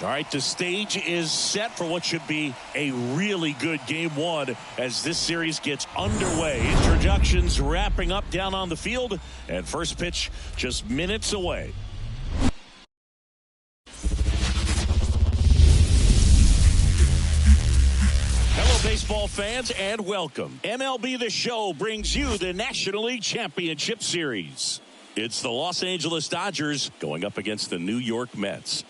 All right, the stage is set for what should be a really good game one as this series gets underway. Introductions wrapping up down on the field, and first pitch just minutes away. Hello, baseball fans, and welcome. MLB The Show brings you the National League Championship Series. It's the Los Angeles Dodgers going up against the New York Mets.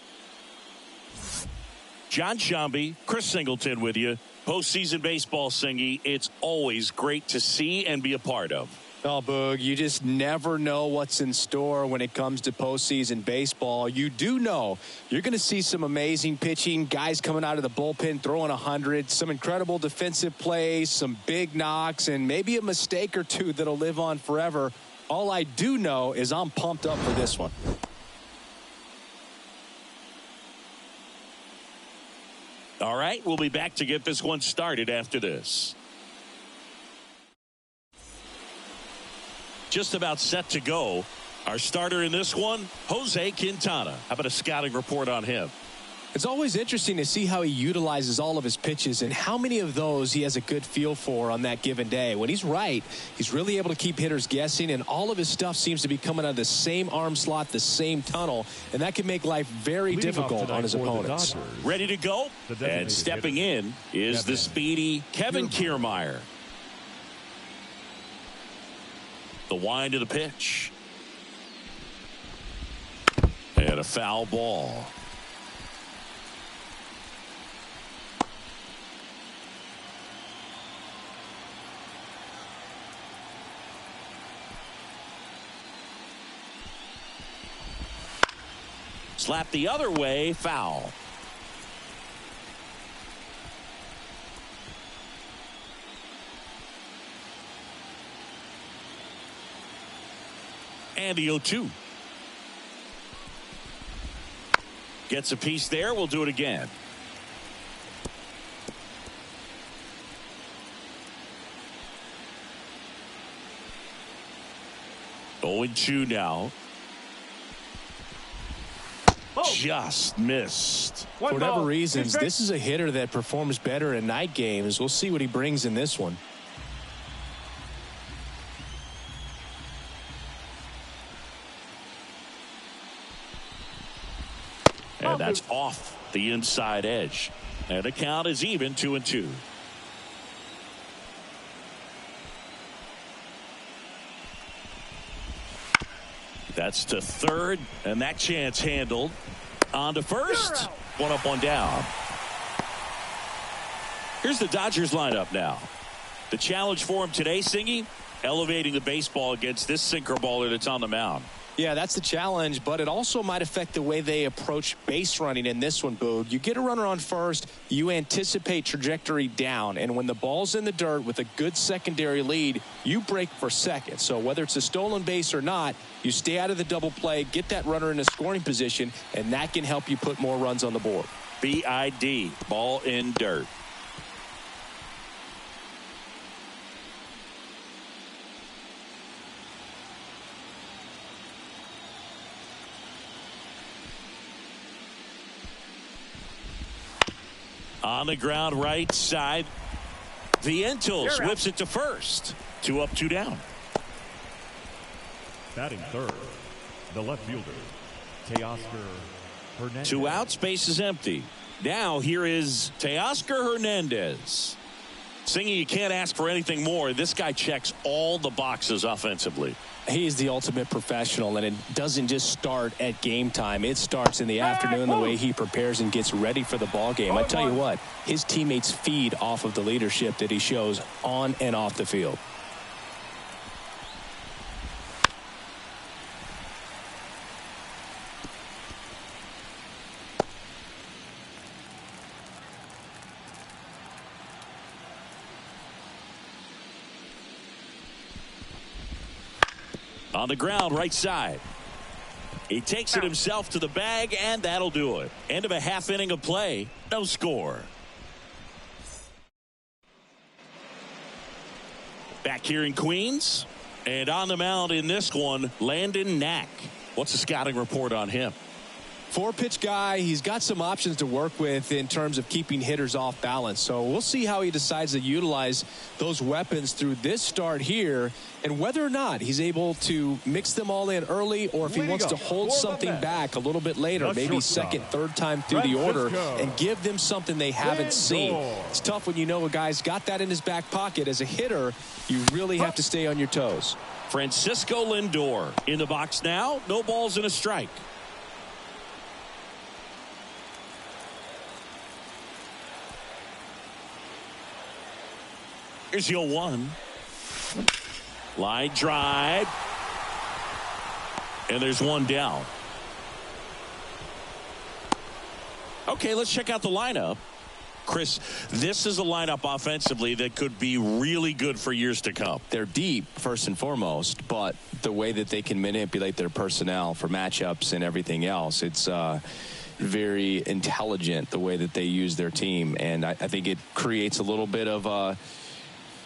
John Shambi, Chris Singleton with you. Postseason baseball, Singy, it's always great to see and be a part of. Oh, Boog, you just never know what's in store when it comes to postseason baseball. You do know you're going to see some amazing pitching, guys coming out of the bullpen throwing 100, some incredible defensive plays, some big knocks, and maybe a mistake or two that'll live on forever. All I do know is I'm pumped up for this one. All right, we'll be back to get this one started after this. Just about set to go. Our starter in this one, Jose Quintana. How about a scouting report on him? It's always interesting to see how he utilizes all of his pitches and how many of those he has a good feel for on that given day. When he's right, he's really able to keep hitters guessing, and all of his stuff seems to be coming out of the same arm slot, the same tunnel, and that can make life very difficult on his opponents. Ready to go? And stepping in is the speedy Kevin Kiermaier. The wind of the pitch. And a foul ball. Slap the other way, foul. And the 0-2. Gets a piece there. We'll do it again. Oh, 0-2 now. Just missed. For whatever reasons, this is a hitter that performs better in night games. We'll see what he brings in this one. And that's off the inside edge. And the count is even, 2-2. That's to third, and that chance handled. On to first. One up, one down. Here's the Dodgers lineup now. The challenge for him today, Singy, elevating the baseball against this sinker baller that's on the mound. Yeah, that's the challenge, but it also might affect the way they approach base running in this one, Boog. You get a runner on first, you anticipate trajectory down, and when the ball's in the dirt with a good secondary lead, you break for second. So whether it's a stolen base or not, you stay out of the double play, get that runner in a scoring position, and that can help you put more runs on the board. BID, ball in dirt. On the ground right side. Vientos whips it to first. 2 up, 2 down. Batting third, the left fielder, Teoscar Hernandez. 2 outs, base is empty. Now here is Teoscar Hernandez. Singy, you can't ask for anything more. This guy checks all the boxes offensively. He's the ultimate professional, and it doesn't just start at game time. It starts in the afternoon, the way he prepares and gets ready for the ball game. I tell you what, his teammates feed off of the leadership that he shows on and off the field. On the ground, right side. He takes it himself to the bag, and that'll do it. End of a half inning of play. No score. Back here in Queens. And on the mound in this one, Landon Knack. What's the scouting report on him? 4-pitch guy. He's got some options to work with in terms of keeping hitters off balance. So we'll see how he decides to utilize those weapons through this start here, and whether or not he's able to mix them all in early, or if he wants to hold something back a little bit later, maybe second, third time through the order, and give them something they haven't seen. It's tough when you know a guy's got that in his back pocket. As a hitter, you really have to stay on your toes. Francisco Lindor in the box now. No balls and a strike. Here's the 0-1. Line drive. And there's one down. Okay, let's check out the lineup. Chris, this is a lineup offensively that could be really good for years to come. They're deep, first and foremost, but the way that they can manipulate their personnel for matchups and everything else, it's very intelligent the way that they use their team. And I think it creates a little bit of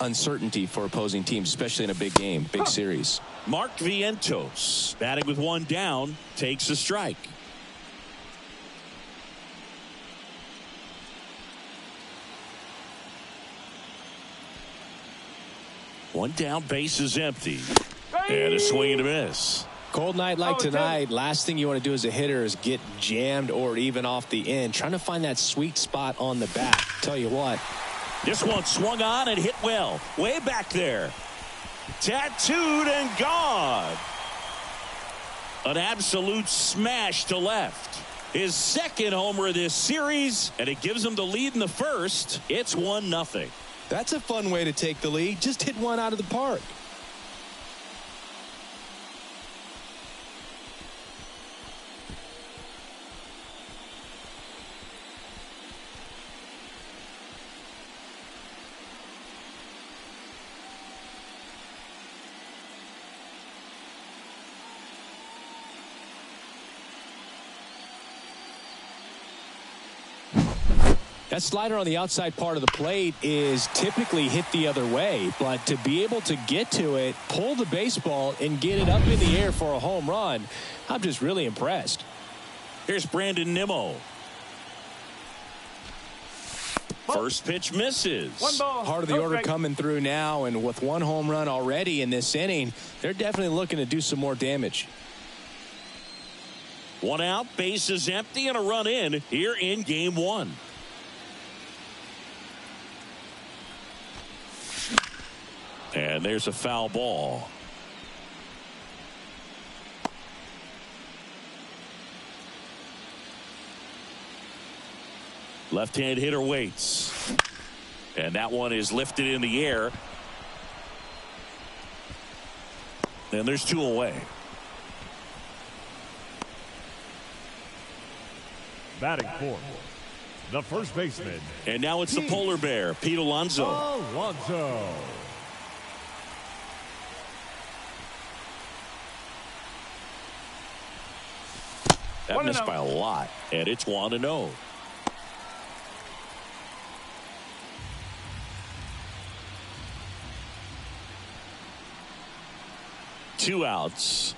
uncertainty for opposing teams, especially in a big game, big series. Mark Vientos, batting with one down, takes a strike. One down, base is empty. And a swing and a miss. Cold night like tonight, last thing you want to do as a hitter is get jammed or even off the end. Trying to find that sweet spot on the bat. Tell you what. This one swung on and hit well. Way back there. Tattooed and gone. An absolute smash to left. His second homer of this series, and it gives him the lead in the first. It's 1-0. That's a fun way to take the lead. Just hit one out of the park. That slider on the outside part of the plate is typically hit the other way, but to be able to get to it, pull the baseball, and get it up in the air for a home run, I'm just really impressed. Here's Brandon Nimmo. First pitch misses. Part of the order coming through now, and with one home run already in this inning, they're definitely looking to do some more damage. One out, base is empty, and a run in here in game one. And there's a foul ball. Left-hand hitter waits. And that one is lifted in the air. And there's two away. Batting fourth, the first baseman. And now it's the polar bear, Pete Alonso. That missed by a lot, and it's 1-0. Two outs.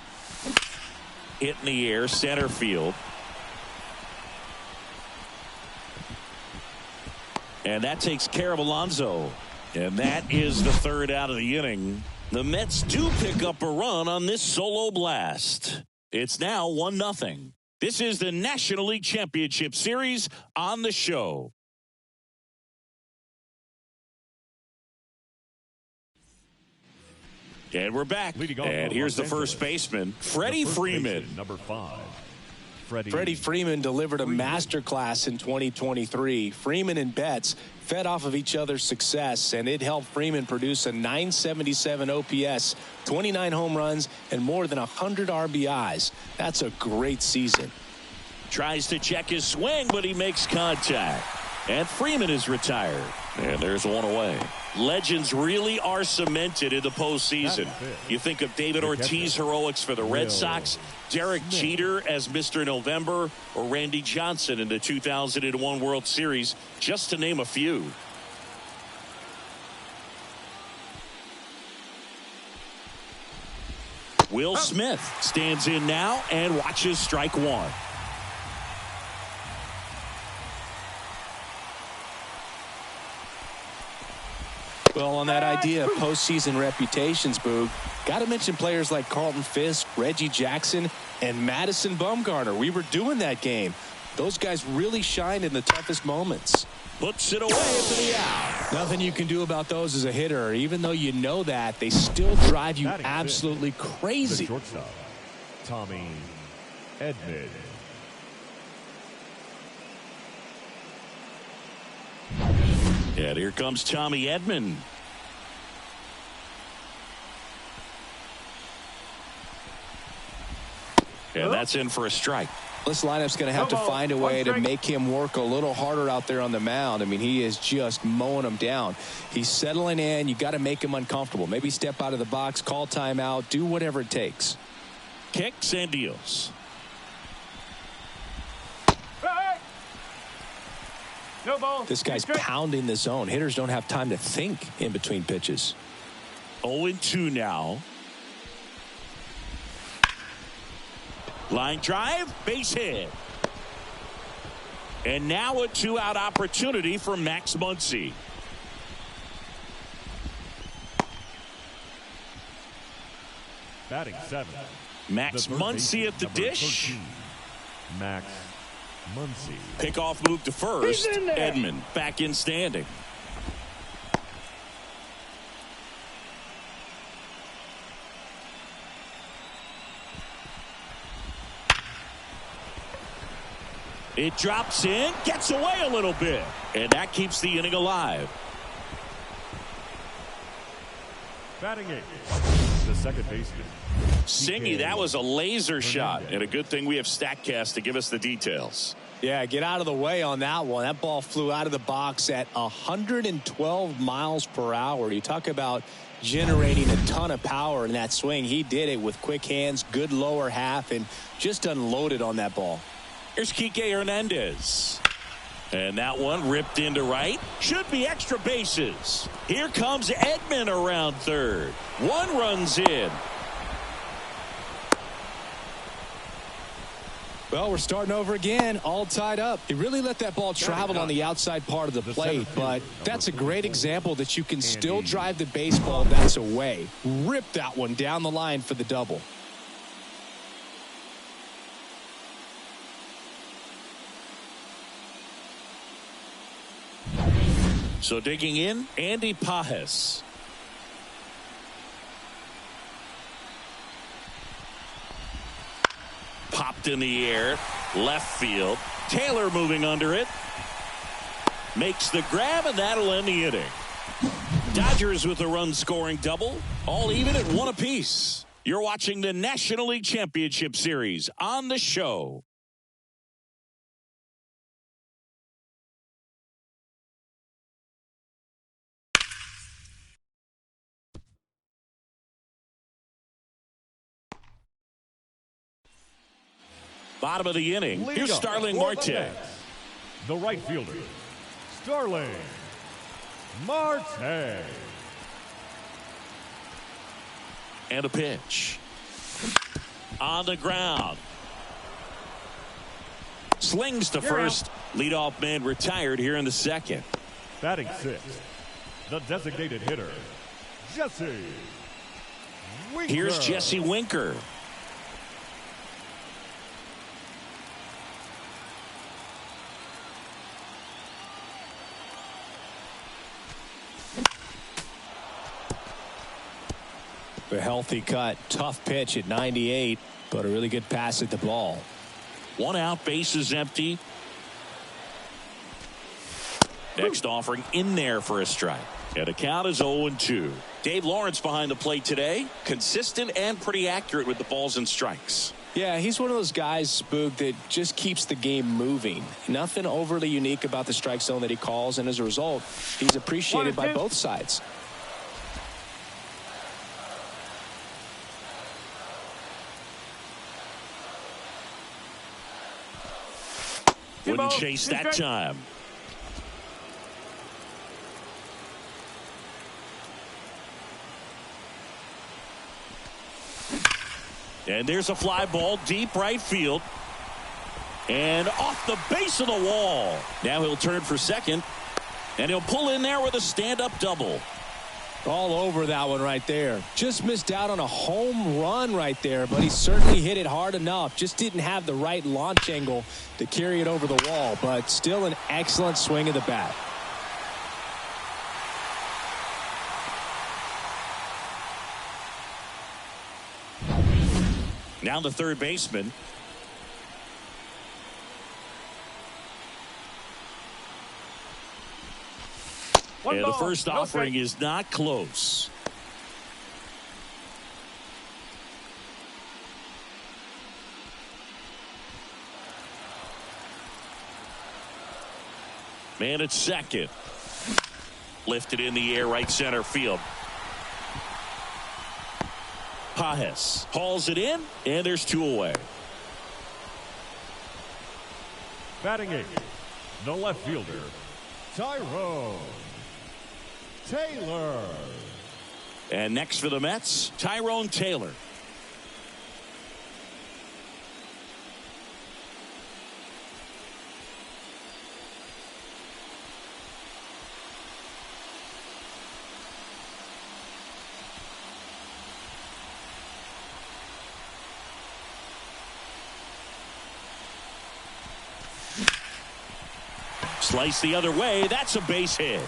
Hit in the air, center field. And that takes care of Alonso. And that is the third out of the inning. The Mets do pick up a run on this solo blast. It's now 1-0. This is the National League Championship Series on the show. And we're back. And here's the first baseman, Freddie Freeman. Number 5. Freddie Freeman delivered a masterclass in 2023. Freeman and Betts fed off of each other's success, and it helped Freeman produce a .977 OPS, 29 home runs, and more than 100 RBIs. That's a great season. Tries to check his swing, but he makes contact. And Freeman is retired. And there's one away. Legends really are cemented in the postseason. You think of David Ortiz heroics for the Red Sox, Derek Jeter as Mr. November, or Randy Johnson in the 2001 World Series, just to name a few. Will Smith stands in now and watches strike one. Well, on that idea of postseason reputations, Boog, got to mention players like Carlton Fisk, Reggie Jackson, and Madison Bumgarner. We were doing that game. Those guys really shined in the toughest moments. Puts it away for the out. Nothing you can do about those as a hitter. Even though you know that, they still drive you absolutely crazy. The shortstop, Tommy Edman. And here comes Tommy Edman. And that's in for a strike. This lineup's going to have to find a way to make him work a little harder out there on the mound. I mean, he is just mowing them down. He's settling in. You got to make him uncomfortable. Maybe step out of the box, call timeout, do whatever it takes. Kicks and deals. No ball. This guy's pounding the zone. Hitters don't have time to think in between pitches. 0-2 now. Line drive, base hit. And now a 2-out opportunity for Max Muncy. Batting 7. Max Muncy at the dish. 13, Max Muncy. Pickoff move to first. Edman back in standing. It drops in, gets away a little bit, and that keeps the inning alive. Batting 8. The second baseman. Singy, that was a laser shot, and a good thing we have StatCast to give us the details. Yeah, get out of the way on that one. That ball flew out of the box at 112 miles per hour. You talk about generating a ton of power in that swing. He did it with quick hands, good lower half, and just unloaded on that ball. Here's Kike Hernandez. And that one ripped into right. Should be extra bases. Here comes Edman around third. One runs in. Well, we're starting over again, all tied up. He really let that ball travel on the outside part of the plate, but that's a great example that you can still drive the baseball that's away. Rip that one down the line for the double. So digging in, Andy Pajes. Popped in the air, left field. Taylor moving under it. Makes the grab, and that'll end the inning. Dodgers with a run-scoring double, all even at 1 apiece. You're watching the National League Championship Series on the show. Bottom of the inning. Here's Starling Marte. The right fielder, Starling Marte. And a pitch. On the ground. Slings to first. Leadoff man retired here in the second. Batting 6. The designated hitter, Jesse Winker. Here's Jesse Winker. A healthy cut, tough pitch at 98, but a really good pass at the ball. 1 out, bases empty. Next offering in there for a strike. And the count is 0-2. Dave Lawrence behind the plate today. Consistent and pretty accurate with the balls and strikes. Yeah, he's one of those guys, Spook, that just keeps the game moving. Nothing overly unique about the strike zone that he calls, and as a result, he's appreciated by both sides. Wouldn't chase that time. And there's a fly ball deep right field. And off the base of the wall. Now he'll turn for second. And he'll pull in there with a stand-up double. All over that one right there. Just missed out on a home run right there, but he certainly hit it hard enough. Just didn't have the right launch angle to carry it over the wall, but still an excellent swing of the bat. Now the third baseman. And the first offering is not close. Man at second. Lifted in the air, right center field. Pajes hauls it in, and there's 2 away. Batting 8, the left fielder, Tyrone Taylor. And next for the Mets, Tyrone Taylor. Slice the other way. That's a base hit.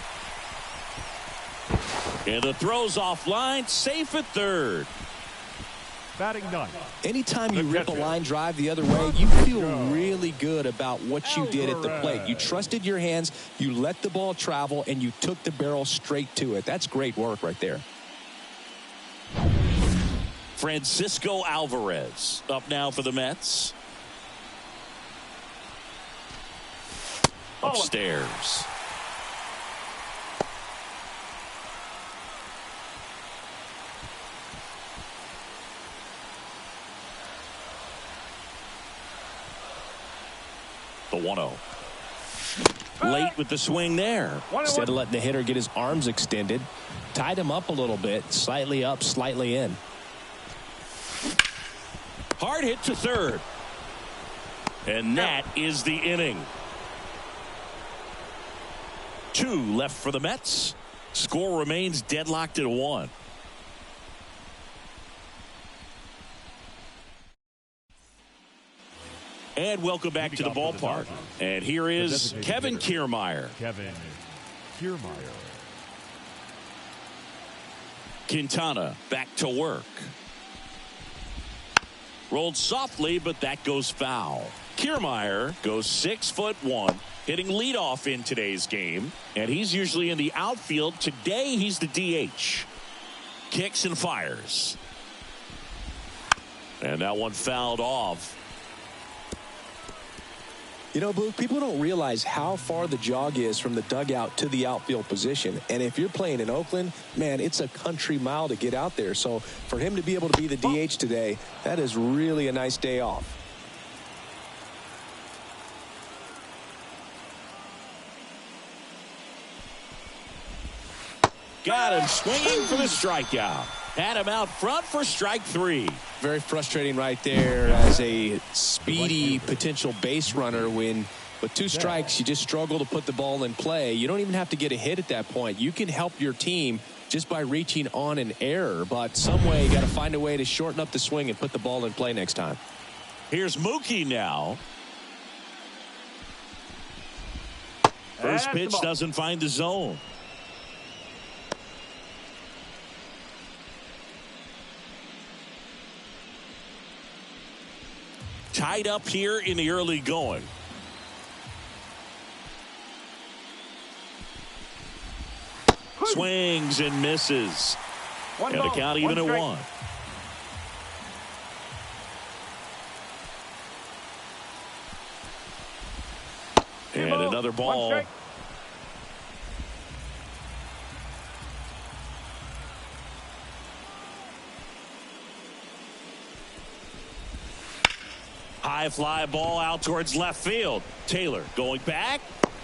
And the throw's offline. Safe at third. Batting 9. Anytime you rip a line drive the other way, you feel really good about what you did at the plate. You trusted your hands, you let the ball travel, and you took the barrel straight to it. That's great work right there. Francisco Alvarez up now for the Mets. Upstairs. The 1-0. Late with the swing there. Instead of letting the hitter get his arms extended, tied him up a little bit, slightly up, slightly in. Hard hit to third. And that is the inning. 2 left for the Mets. Score remains deadlocked at 1. And welcome back to the ballpark. And here is Kevin Kiermaier. Kevin Kiermaier. Quintana back to work. Rolled softly, but that goes foul. Kiermaier goes 6'1", hitting leadoff in today's game. And he's usually in the outfield. Today, he's the DH. Kicks and fires. And that one fouled off. You know, Blue, people don't realize how far the jog is from the dugout to the outfield position. And if you're playing in Oakland, man, it's a country mile to get out there. So for him to be able to be the DH today, that is really a nice day off. Got him swinging for the strikeout. Had him out front for strike 3. Very frustrating right there as a speedy potential base runner when with 2 strikes you just struggle to put the ball in play. You don't even have to get a hit at that point. You can help your team just by reaching on an error, but some way you got to find a way to shorten up the swing and put the ball in play next time. Here's Mookie now. First pitch doesn't find the zone. Tied up here in the early going. Swings and misses. And the count even at 1. And another ball. High fly ball out towards left field. Taylor going back.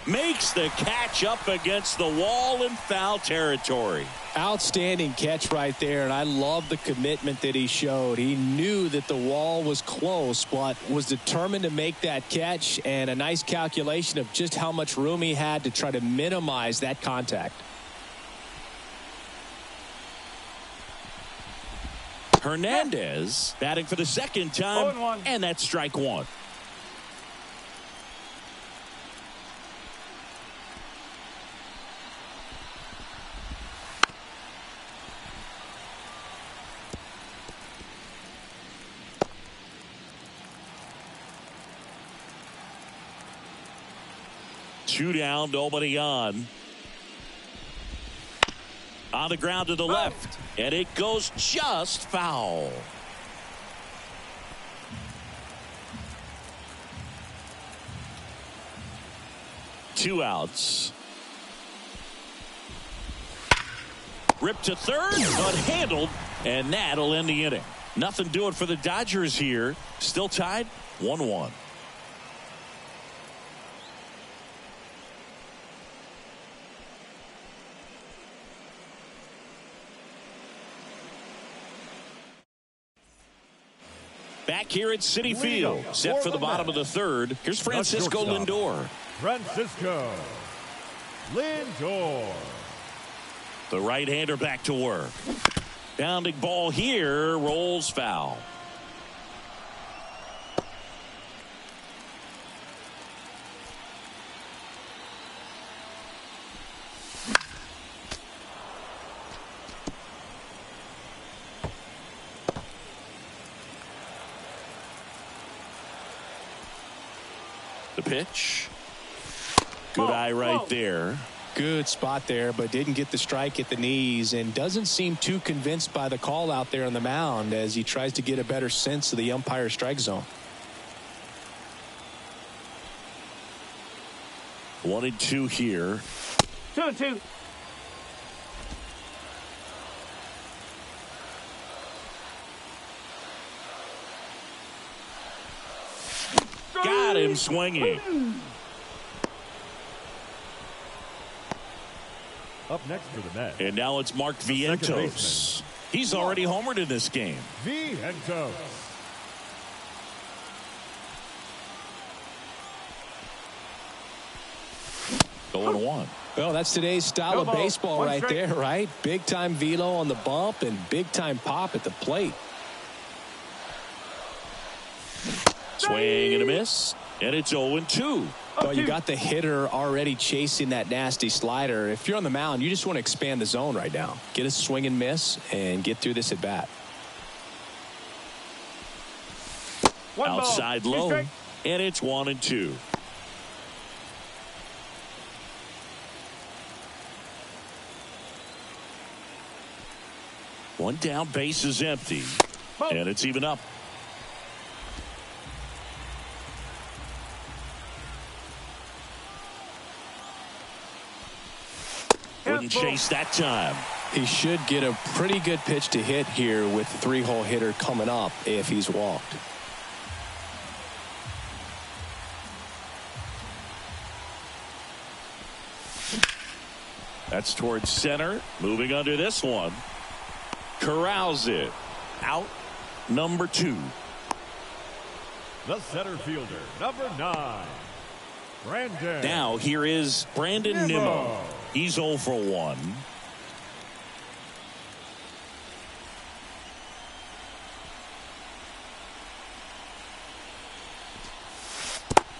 Makes the catch up against the wall in foul territory. Outstanding catch right there, and I love the commitment that he showed. He knew that the wall was close, but was determined to make that catch, and a nice calculation of just how much room he had to try to minimize that contact. Hernandez batting for the second time, and that's strike one. Two down, nobody on. On the ground to the left, and it goes just foul. Two outs. Ripped to third, but handled, and that'll end the inning. Nothing doing for the Dodgers here. Still tied 1-1. Back here at Citi Field, set for the bottom of the third. Here's Francisco Lindor. Francisco Lindor. The right-hander back to work. Bounding ball here, rolls foul. The pitch. Good eye right there. Good spot there, but didn't get the strike at the knees and doesn't seem too convinced by the call out there on the mound as he tries to get a better sense of the umpire's strike zone. 1-2 here. 2-2. Got him swinging. Up next for the Mets. And now it's Mark Vientos. He's already homered in this game. Vientos. Going 1. Well, that's today's style of baseball right there, right? Big time velo on the bump and big time pop at the plate. Swing and a miss, and it's 0-2. Well, you got the hitter already chasing that nasty slider. If you're on the mound, you just want to expand the zone right now. Get a swing and miss and get through this at bat. Outside low, and it's 1-2. One down, base is empty, and it's even up. Wouldn't chase that time. He should get a pretty good pitch to hit here with the 3-hole hitter coming up if he's walked. That's towards center. Moving under this one. Corrals it. Out number 2. The center fielder, number 9. Brandon. Now here is Brandon Nimmo. He's 0 for 1.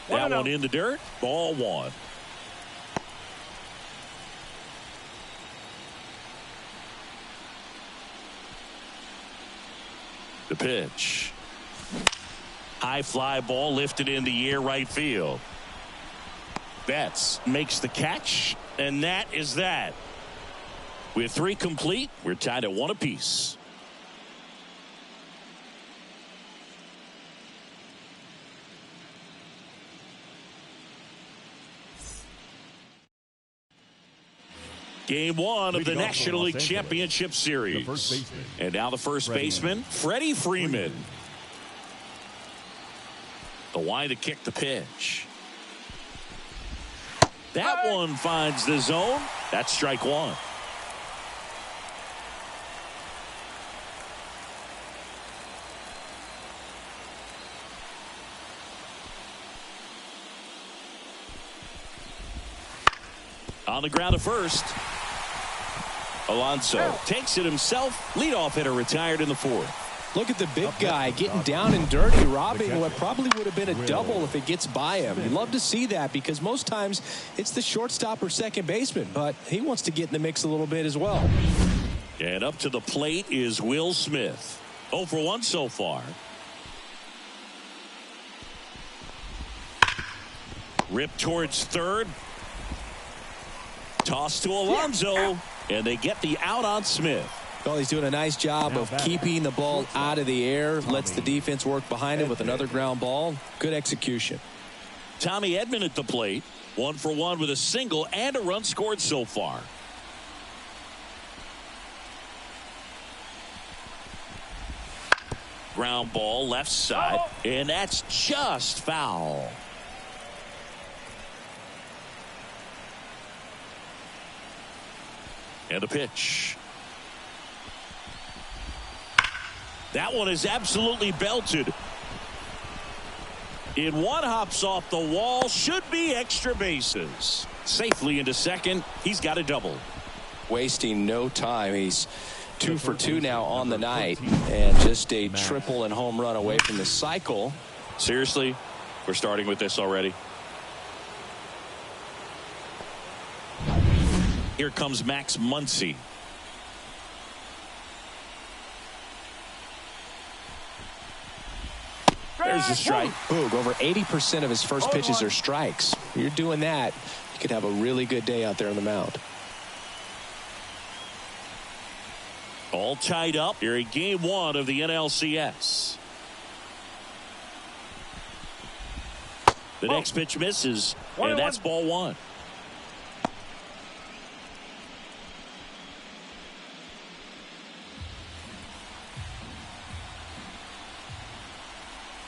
That one in the dirt. Ball 1. The pitch. High fly ball lifted in the air, right field. Betts makes the catch, and that is that. With 3 complete, we're tied at 1 apiece. Game 1 of the National League Championship Series. And now the first baseman, Freddie Freeman. The line to kick the pitch. That one finds the zone. That's strike 1. On the ground to first. Alonso takes it himself. Leadoff hitter retired in the 4th. Look at the big guy getting down and dirty, robbing what probably would have been a double if it gets by him. You love to see that because most times it's the shortstop or second baseman, but he wants to get in the mix a little bit as well. And up to the plate is Will Smith. 0 for 1 so far. Rip towards third. Toss to Alonso. And they get the out on Smith. Well, he's doing a nice job of keeping the ball out of the air. Lets the defense work behind it with another ground ball. Good execution. Tommy Edman at the plate. 1 for 1 with a single and a run scored so far. Ground ball left side. And that's just foul. And a pitch. That one is absolutely belted. In one, hops off the wall. Should be extra bases. Safely into second. He's got a double. Wasting no time. He's 2 for 2 now on the night. And just a triple and home run away from the cycle. Seriously? We're starting with this already? Here comes Max Muncy. There's a strike. Boog, over 80% of his first pitches are strikes. You're doing that, you could have a really good day out there on the mound. All tied up here in game 1 of the NLCS. The next pitch misses, and that's ball 1.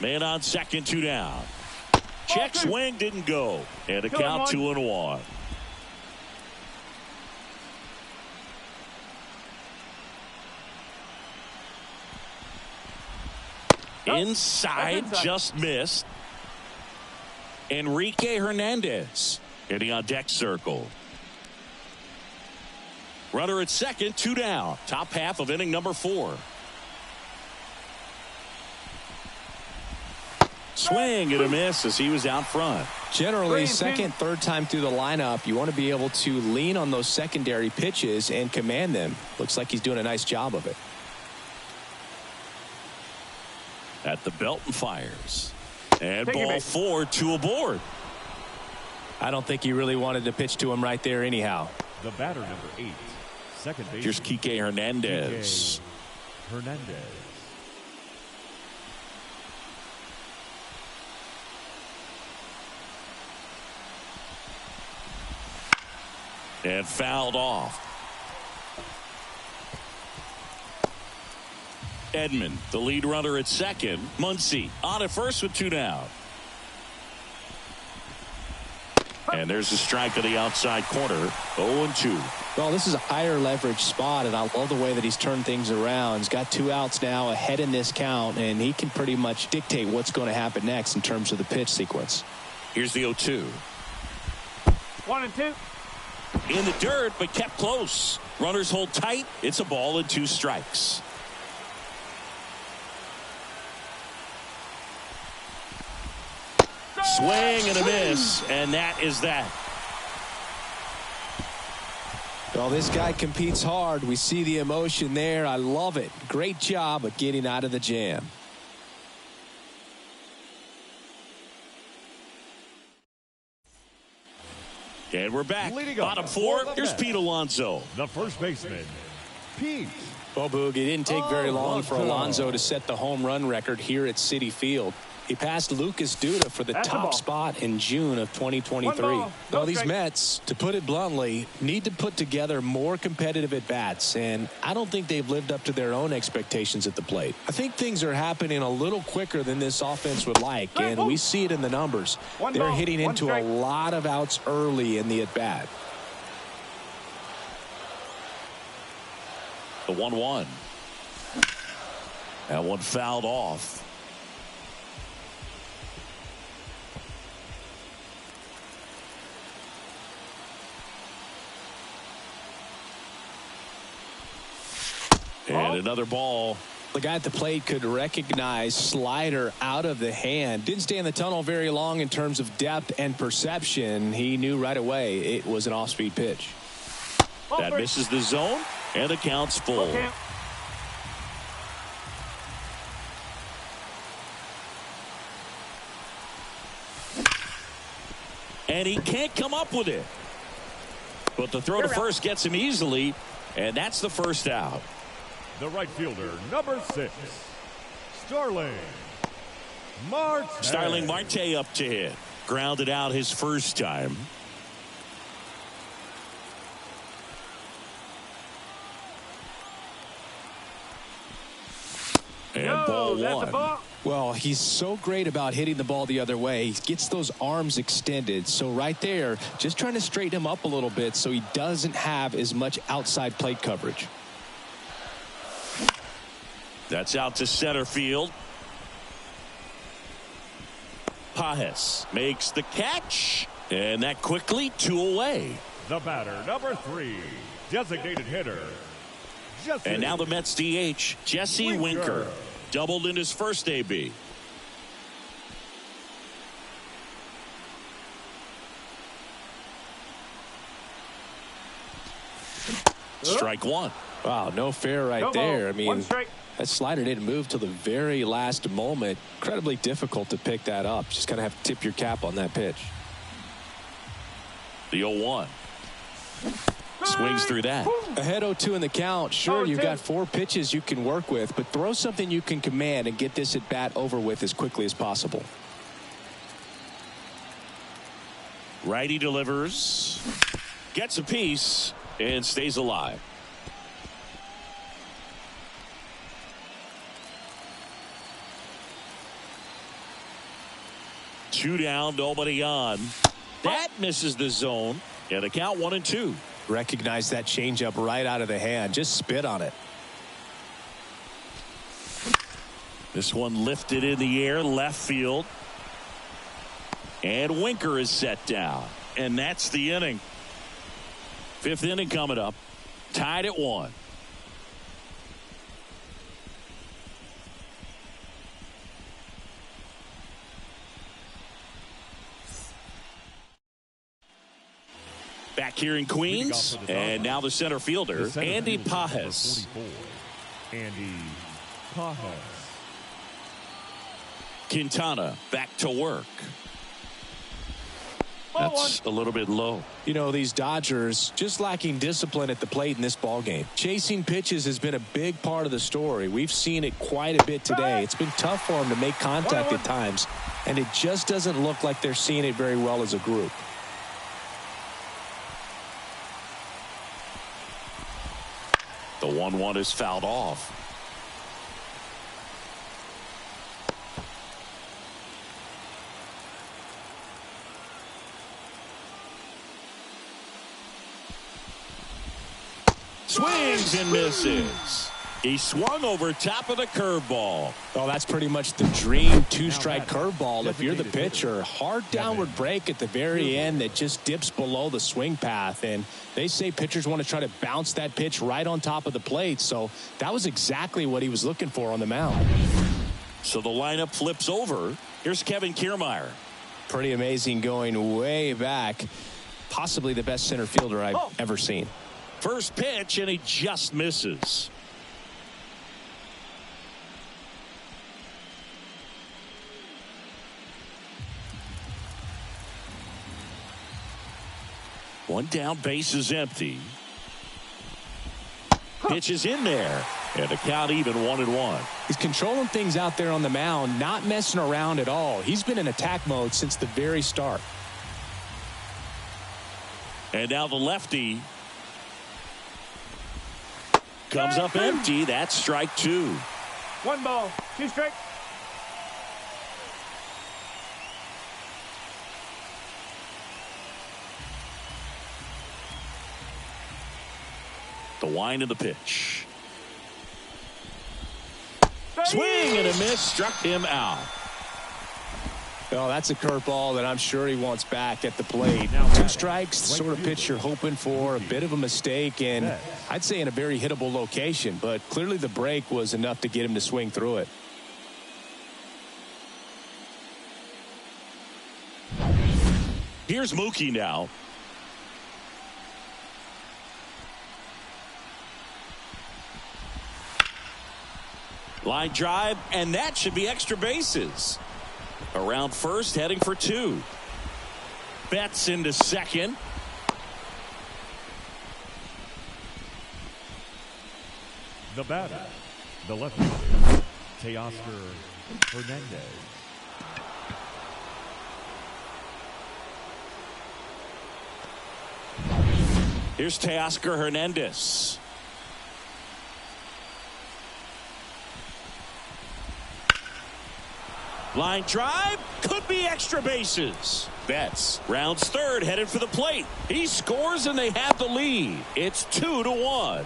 Man on second, 2 down. Check swing didn't go. And a count 2-1. Inside, just missed. Enrique Hernandez hitting on deck circle. Runner at second, 2 down. Top half of inning number 4. Swing and a miss as he was out front. Generally, second, third time through the lineup, you want to be able to lean on those secondary pitches and command them. Looks like he's doing a nice job of it. At the belt and fires. And ball 4, 2 aboard. I don't think he really wanted to pitch to him right there anyhow. The batter, number 8, second base. Here's Kike Hernandez. Hernandez. And fouled off. Edman, the lead runner at second. Muncy on at first with 2 down. And there's a strike on the outside corner. 0-2. Well, this is a higher leverage spot, and I love the way that he's turned things around. He's got 2 outs now ahead in this count, and he can pretty much dictate what's going to happen next in terms of the pitch sequence. Here's the 0-2. 1-2. In the dirt, but kept close. Runners hold tight. It's a ball and 2 strikes. Swing and a miss, and that is that. Well, this guy competes hard. We see the emotion there. I love it. Great job of getting out of the jam. And we're back. Bottom up 4. for Here's the Pete Alonso. The first baseman, Pete. Well, Boog, it didn't take very long for Alonso to set the home run record here at Citi Field. He passed Lucas Duda for the top spot in June of 2023. Well, these Mets, to put it bluntly, need to put together more competitive at-bats, and I don't think they've lived up to their own expectations at the plate. I think things are happening a little quicker than this offense would like, and we see it in the numbers. They're hitting into a lot of outs early in the at-bat. The 1-1. That one fouled off. And another ball. The guy at the plate could recognize slider out of the hand. Didn't stay in the tunnel very long in terms of depth and perception. He knew right away it was an off-speed pitch. That misses the zone, and the count's full. Okay. And he can't come up with it. But the throw to first gets him easily, and that's the first out. The right fielder, number 6, Starling Marte. Starling Marte up to hit. Grounded out his first time. And ball one. Well, he's so great about hitting the ball the other way. He gets those arms extended. So right there, just trying to straighten him up a little bit so he doesn't have as much outside plate coverage. That's out to center field. Pages makes the catch, and that quickly 2 away. The batter, number 3, designated hitter, Jesse. And now the Mets DH, Jesse Winker. Doubled in his first AB. Strike one. Wow, no fair right there. I mean, that slider didn't move till the very last moment. Incredibly difficult to pick that up. Just kind of have to tip your cap on that pitch. The 0-1. Swings through that. Ahead 0-2 in the count. Sure, you've got 4 pitches you can work with, but throw something you can command and get this at bat over with as quickly as possible. Righty delivers. Gets a piece and stays alive. Two down, nobody on. That misses the zone. And the count 1-2. Recognize that changeup right out of the hand. Just spit on it. This one lifted in the air, left field. And Winker is set down. And that's the inning. 5th inning coming up. Tied at 1. Back here in Queens, and now the center fielder, Andy Pages. Andy Pages. Quintana back to work. That's a little bit low. You know, these Dodgers just lacking discipline at the plate in this ballgame. Chasing pitches has been a big part of the story. We've seen it quite a bit today. It's been tough for them to make contact at times, and it just doesn't look like they're seeing it very well as a group. The 1-1 is fouled off. Swings and misses. He swung over top of the curveball. Oh, that's pretty much the dream 2-strike curveball. If you're the pitcher, hard downward break at the very end that just dips below the swing path. And they say pitchers want to try to bounce that pitch right on top of the plate. So that was exactly what he was looking for on the mound. So the lineup flips over. Here's Kevin Kiermaier. Pretty amazing going way back. Possibly the best center fielder I've ever seen. First pitch, and he just misses. One down, base is empty. Pitch is in there, and the count even 1-1. He's controlling things out there on the mound, not messing around at all. He's been in attack mode since the very start. And now the lefty comes up empty. That's strike 2. 1 ball, 2 strikes. The wind of the pitch. Swing and a miss, struck him out. Oh, that's a curveball that I'm sure he wants back at the plate. 2 strikes, the sort of pitch you're hoping for, a bit of a mistake, and I'd say in a very hittable location, but clearly the break was enough to get him to swing through it. Here's Mookie now. Line drive, and that should be extra bases. Around first, heading for 2. Betts into second. The batter, the left fielder, Teoscar Hernandez. Here's Teoscar Hernandez. Line drive, could be extra bases. Betts rounds third, headed for the plate. He scores and they have the lead. It's 2-1.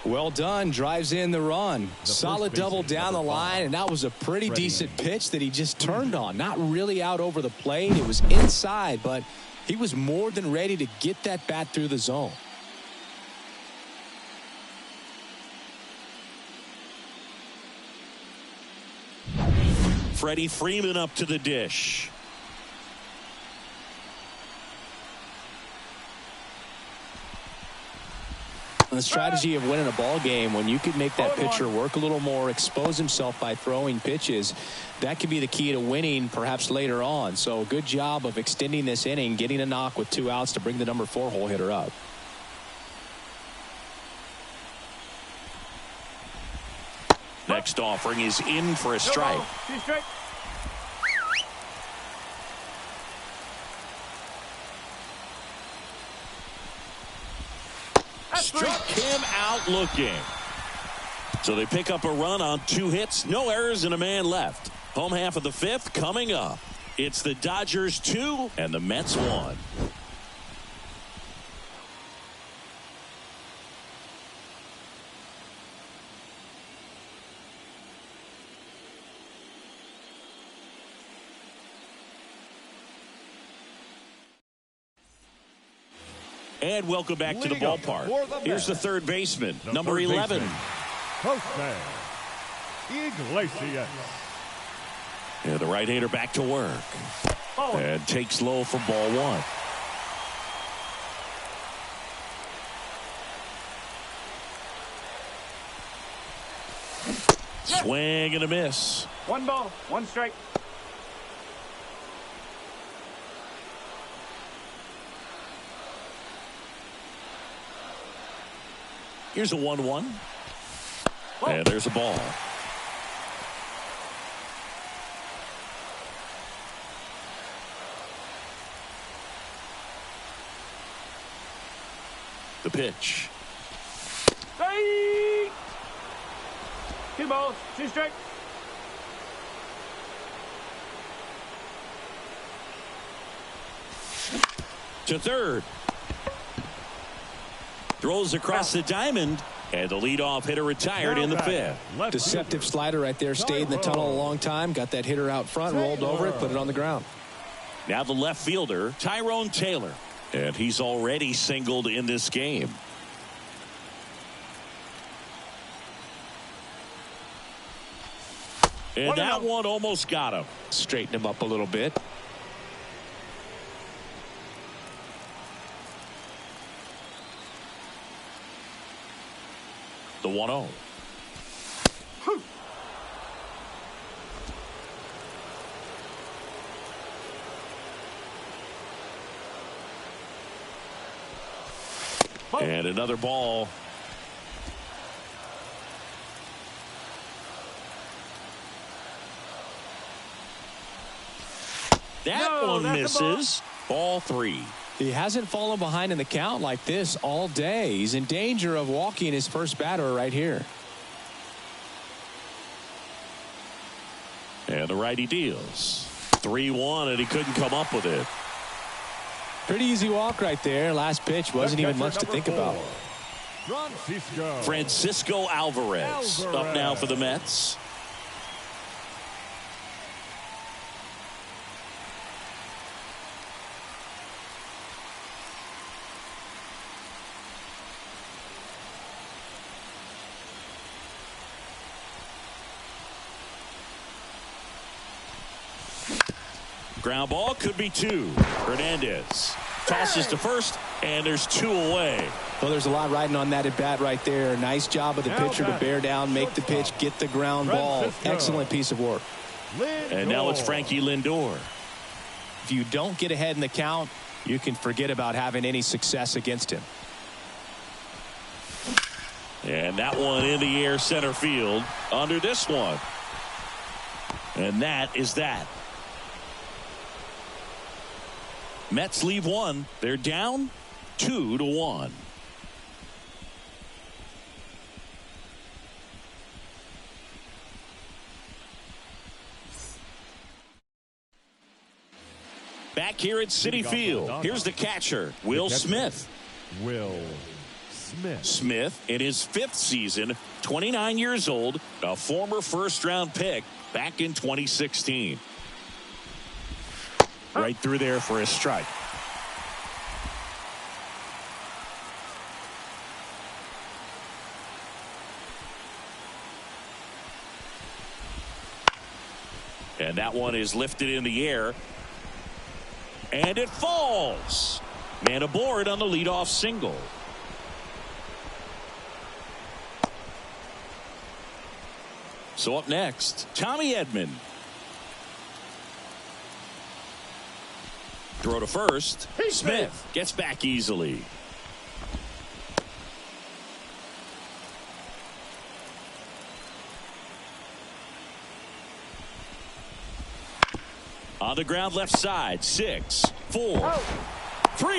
Well done, drives in the run. Solid double down the line, and that was a pretty decent pitch that he just turned on. Not really out over the plate. It was inside, but he was more than ready to get that bat through the zone. Freddie Freeman up to the dish. The strategy of winning a ball game, when you could make that pitcher work a little more, expose himself by throwing pitches, that could be the key to winning perhaps later on. So good job of extending this inning, getting a knock with 2 outs to bring the number 4 hole hitter up. Next offering is in for a strike. 2 strike. Struck him out looking. So they pick up a run on 2 hits, no errors, and a man left. Home half of the 5th coming up. It's the Dodgers 2 and the Mets 1. And welcome back to the ballpark. Here's the third baseman, number 11. Jose Iglesias. Yeah, the right-hander back to work. And takes low for ball 1. Swing and a miss. 1 ball, 1 strike. Here's a 1-1. And there's a ball. The pitch. Hey! 2 balls, 2 strike. To third. Throws across the diamond, and the leadoff hitter retired in the 5th. Deceptive slider right there. Stayed in the tunnel a long time. Got that hitter out front, rolled over it, put it on the ground. Now the left fielder, Tyrone Taylor. And he's already singled in this game. And that one almost got him. Straighten him up a little bit. The 1-0. And another ball. That one misses. Ball 3. He hasn't fallen behind in the count like this all day. He's in danger of walking his first batter right here. And the righty deals. 3-1, and he couldn't come up with it. Pretty easy walk right there. Last pitch wasn't even much to think about. Francisco Alvarez up now for the Mets. Ground ball could be 2. Hernandez tosses to first, and there's 2 away. Well, there's a lot riding on that at bat right there. Nice job of the pitcher to bear down, make the pitch, get the ground ball. Excellent piece of work. And now it's Frankie Lindor. If you don't get ahead in the count, you can forget about having any success against him. And that one in the air center field under this one. And that is that. Mets leave 1. They're down 2-1. Back here at Citi Field, here's the catcher, Will Smith. Will Smith. Smith, in his 5th season, 29 years old, a former first-round pick back in 2016. Right through there for a strike. And that one is lifted in the air. And it falls. Man aboard on the leadoff single. So up next, Tommy Edman. Throw to first. Smith gets back easily. On the ground left side, 6, 4, 3,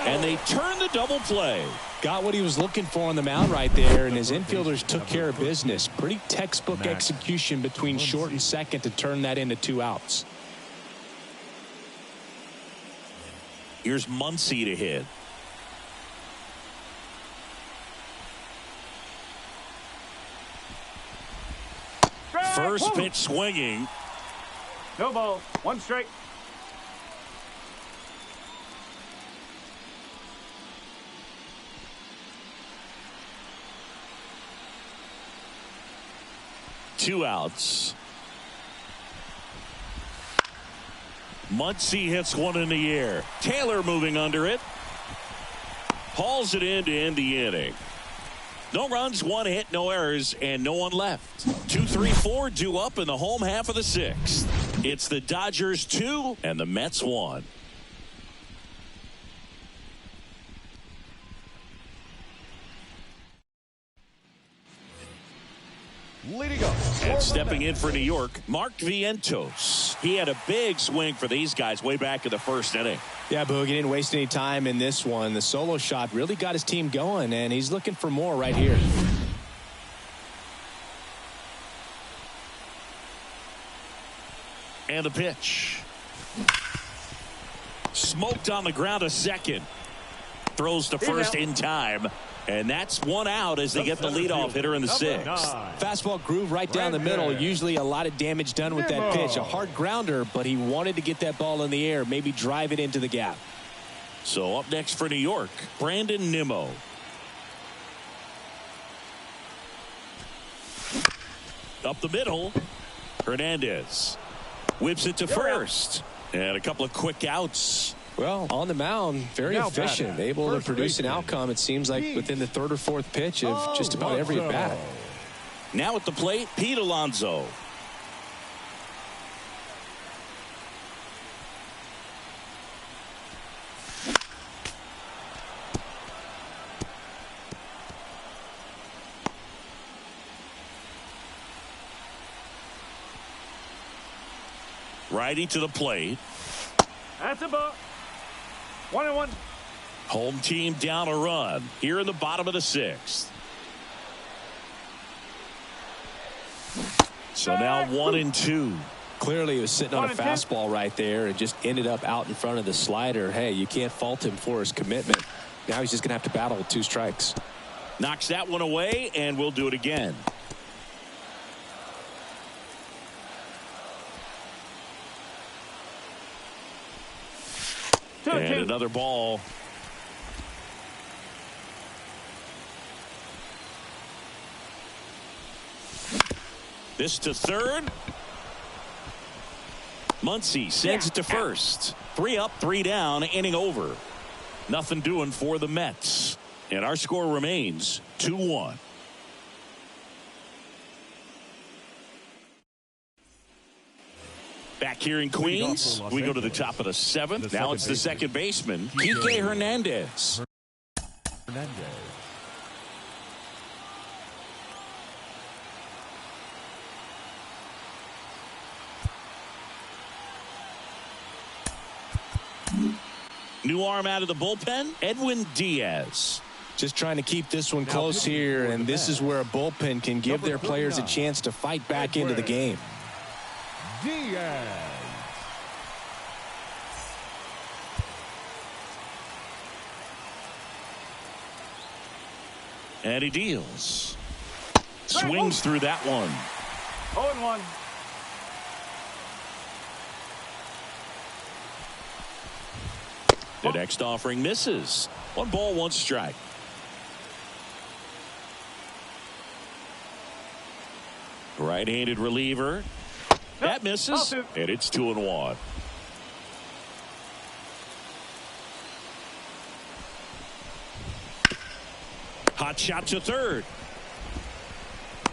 and they turn the double play. Got what he was looking for on the mound right there, and his infielders took care of business. Pretty textbook execution between short and second to turn that into 2 outs. Here's Muncy to hit. First pitch swinging. No ball. 1 strike. Two outs. Muncy hits one in the air. Taylor moving under it. Hauls it in to end the inning. No runs, 1 hit, no errors, and no one left. 2, 3, 4 due up in the home half of the 6th. It's the Dodgers 2 and the Mets 1. Leading up. And stepping in for New York, Mark Vientos. He had a big swing for these guys way back in the 1st inning. Yeah, Boog, he didn't waste any time in this one. The solo shot really got his team going, and he's looking for more right here. And the pitch. Smoked on the ground a second. Throws to first in time. And that's 1 out as they get the leadoff hitter in the 6th. Fastball groove right down the middle. Usually a lot of damage done with that pitch. A hard grounder, but he wanted to get that ball in the air, maybe drive it into the gap. So up next for New York, Brandon Nimmo. Up the middle, Hernandez whips it to first. And a couple of quick outs. Well, on the mound, very efficient, able to produce an outcome, it seems like, within the 3rd or 4th pitch of just about every at bat. Now at the plate, Pete Alonso. Righty to the plate. That's a ball. 1-1. Home team down a run here in the bottom of the 6th. So now 1-2. Clearly he was sitting on a fastball right there and just ended up out in front of the slider. Hey, you can't fault him for his commitment. Now he's just going to have to battle with 2 strikes. Knocks that one away, and we'll do it again. And another ball. This to third. Muncy sends it to first. 3 up, 3 down, inning over. Nothing doing for the Mets. And our score remains 2-1. Back here in Queens, we go to the top of the 7th. Now it's the second baseman, Kike Hernandez. New arm out of the bullpen, Edwin Diaz. Just trying to keep this one close here, and this is where a bullpen can give their players a chance to fight back into the game. Diaz. And he deals. Swings through that one. 0-1. The next offering misses. 1 ball, 1 strike. Right-handed reliever. That misses. And it's 2-1. Hot shot to third.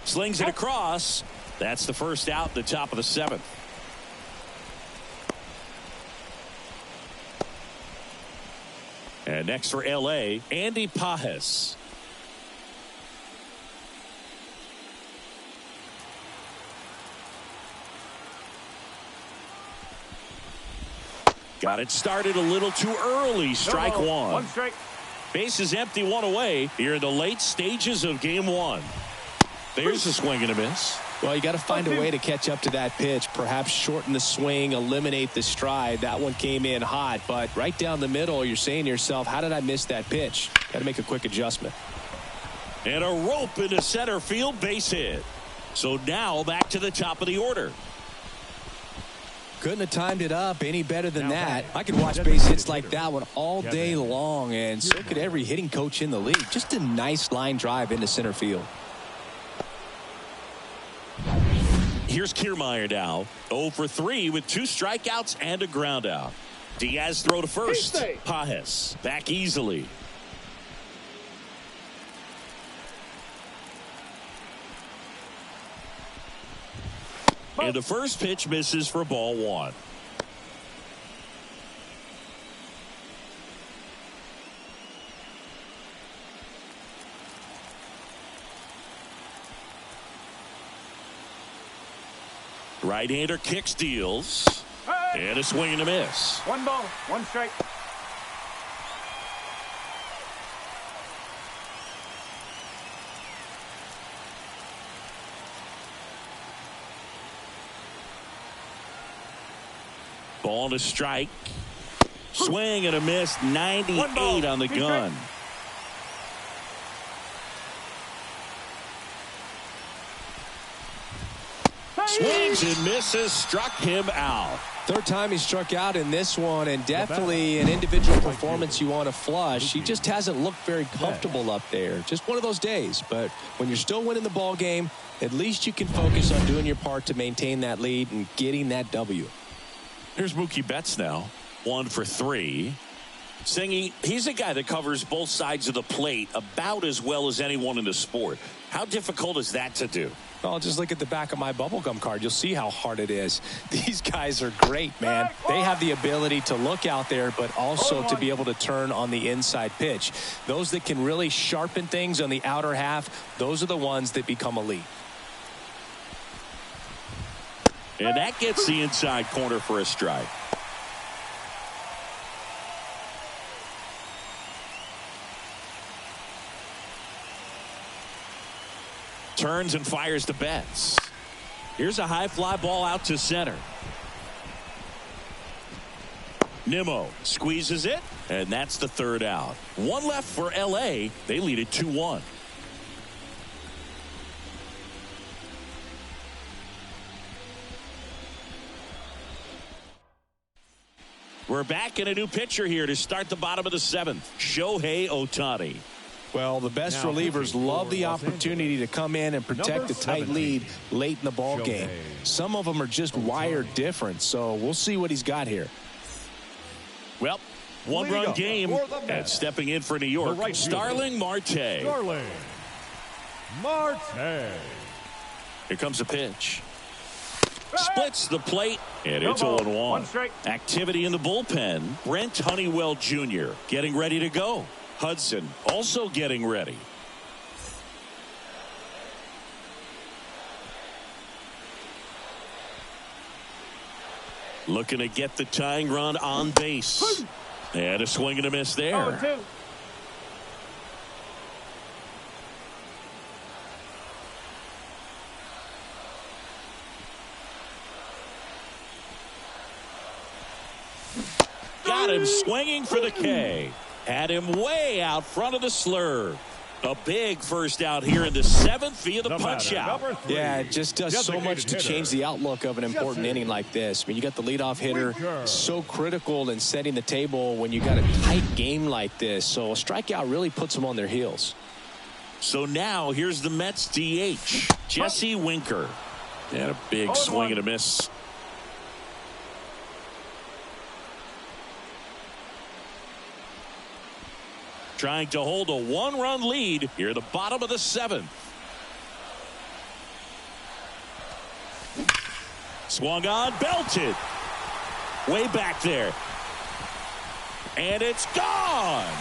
Slings it across. That's the first out at the top of the 7th. And next for L.A., Andy Pages. Got it started a little too early. Strike 1. 1 strike. Base is empty, 1 away. Here in the late stages of game 1. There's a swing and a miss. Well, you got to find a way to catch up to that pitch. Perhaps shorten the swing, eliminate the stride. That one came in hot, but right down the middle, you're saying to yourself, how did I miss that pitch? Got to make a quick adjustment. And a rope into center field, base hit. So now back to the top of the order. Couldn't have timed it up any better than that. I could watch base hits like that one all day long, and so could every hitting coach in the league. Just a nice line drive into center field. Here's Kiermaier now. 0 for 3 with 2 strikeouts and a ground out. Diaz throw to first. Pages back easily. And the first pitch misses for ball 1. Right-hander kicks, deals. And a swing and a miss. 1 ball, 1 strike. Ball and a strike. Swing and a miss. 98 on the gun. Swings and misses. Struck him out. Third time he struck out in this one, and definitely an individual performance you want to flush. He just hasn't looked very comfortable up there. Just one of those days. But when you're still winning the ball game, at least you can focus on doing your part to maintain that lead and getting that W. Here's Mookie Betts now. 1 for 3. Singy, he's a guy that covers both sides of the plate about as well as anyone in the sport. How difficult is that to do? Well, just look at the back of my bubblegum card. You'll see how hard it is. These guys are great, man. They have the ability to look out there, but also to be able to turn on the inside pitch. Those that can really sharpen things on the outer half, those are the ones that become elite. And that gets the inside corner for a strike. Turns and fires to Betts. Here's a high fly ball out to center. Nimmo squeezes it, and that's the third out. 1 left for L.A. They lead it 2-1. We're back in a new pitcher here to start the bottom of the 7th. Shohei Ohtani. Well, the best Now, relievers love the Los opportunity to come in and protect Number a tight 17, lead late in the ball game. JUEVES. Some of them are just wired different, so we'll see what he's got here. Well, one-run game, and stepping in for New York, right Starling Marte. Starling Marte. Here comes a pitch. Splits the plate, and it's No ball. 0-1. One strike. Activity in the bullpen. Brent Honeywell Jr. getting ready to go. Hudson also getting ready. Looking to get the tying run on base. And a swing and a miss there. 0-2. Got him swinging for the K. Had him way out front of the slur. A big first out here in the 7th via the punch out. Yeah, it just does so much to change the outlook of an important inning like this. I mean, you got the leadoff hitter, so critical in setting the table when you got a tight game like this. So a strikeout really puts them on their heels. So now here's the Mets DH, Jesse Winker. And a big swing and a miss. Trying to hold a 1-run lead here at the bottom of the 7th. Swung on, belted. Way back there. And it's gone.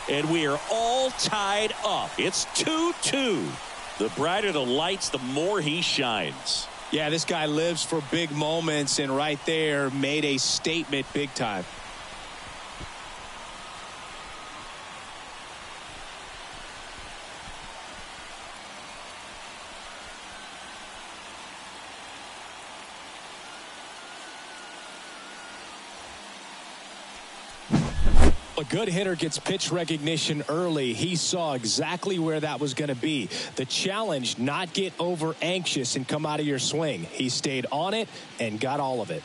And we are all tied up. It's 2-2. The brighter the lights, the more he shines. Yeah, this guy lives for big moments, and right there made a statement big time. A good hitter gets pitch recognition early. He saw exactly where that was going to be. The challenge, not get over anxious and come out of your swing. He stayed on it and got all of it.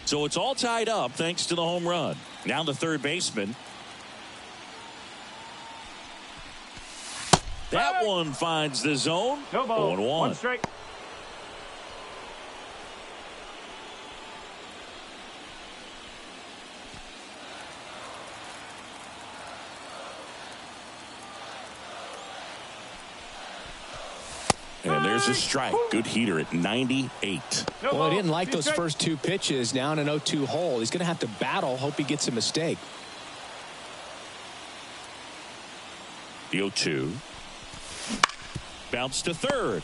So it's all tied up thanks to the home run. Now the third baseman. That one finds the zone. No ball. 0-1. One strike. And there's a strike. Good heater at 98. No Well, ball. he didn't like Two those strikes. first two pitches. Now in an 0-2 hole. He's going to have to battle. Hope he gets a mistake. The 0-2. Bounce to third.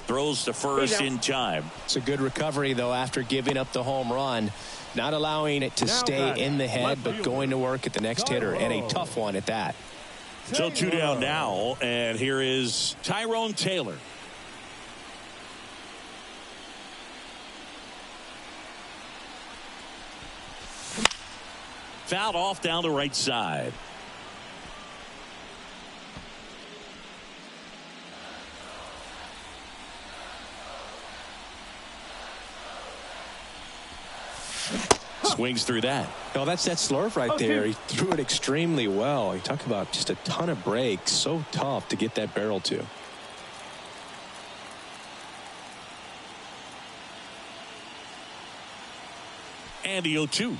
Throws to first in time. It's a good recovery, though, after giving up the home run. Not allowing it to Now stay batting, in the head, left but fielder, going to work at the next hitter, and a tough one at that. So 2 down now, and here is Tyrone Taylor. Fouled off down the right side. Swings through that. No, that's that slurve right there. He threw it extremely well. You talk about just a ton of breaks. So tough to get that barrel to. And the 0-2.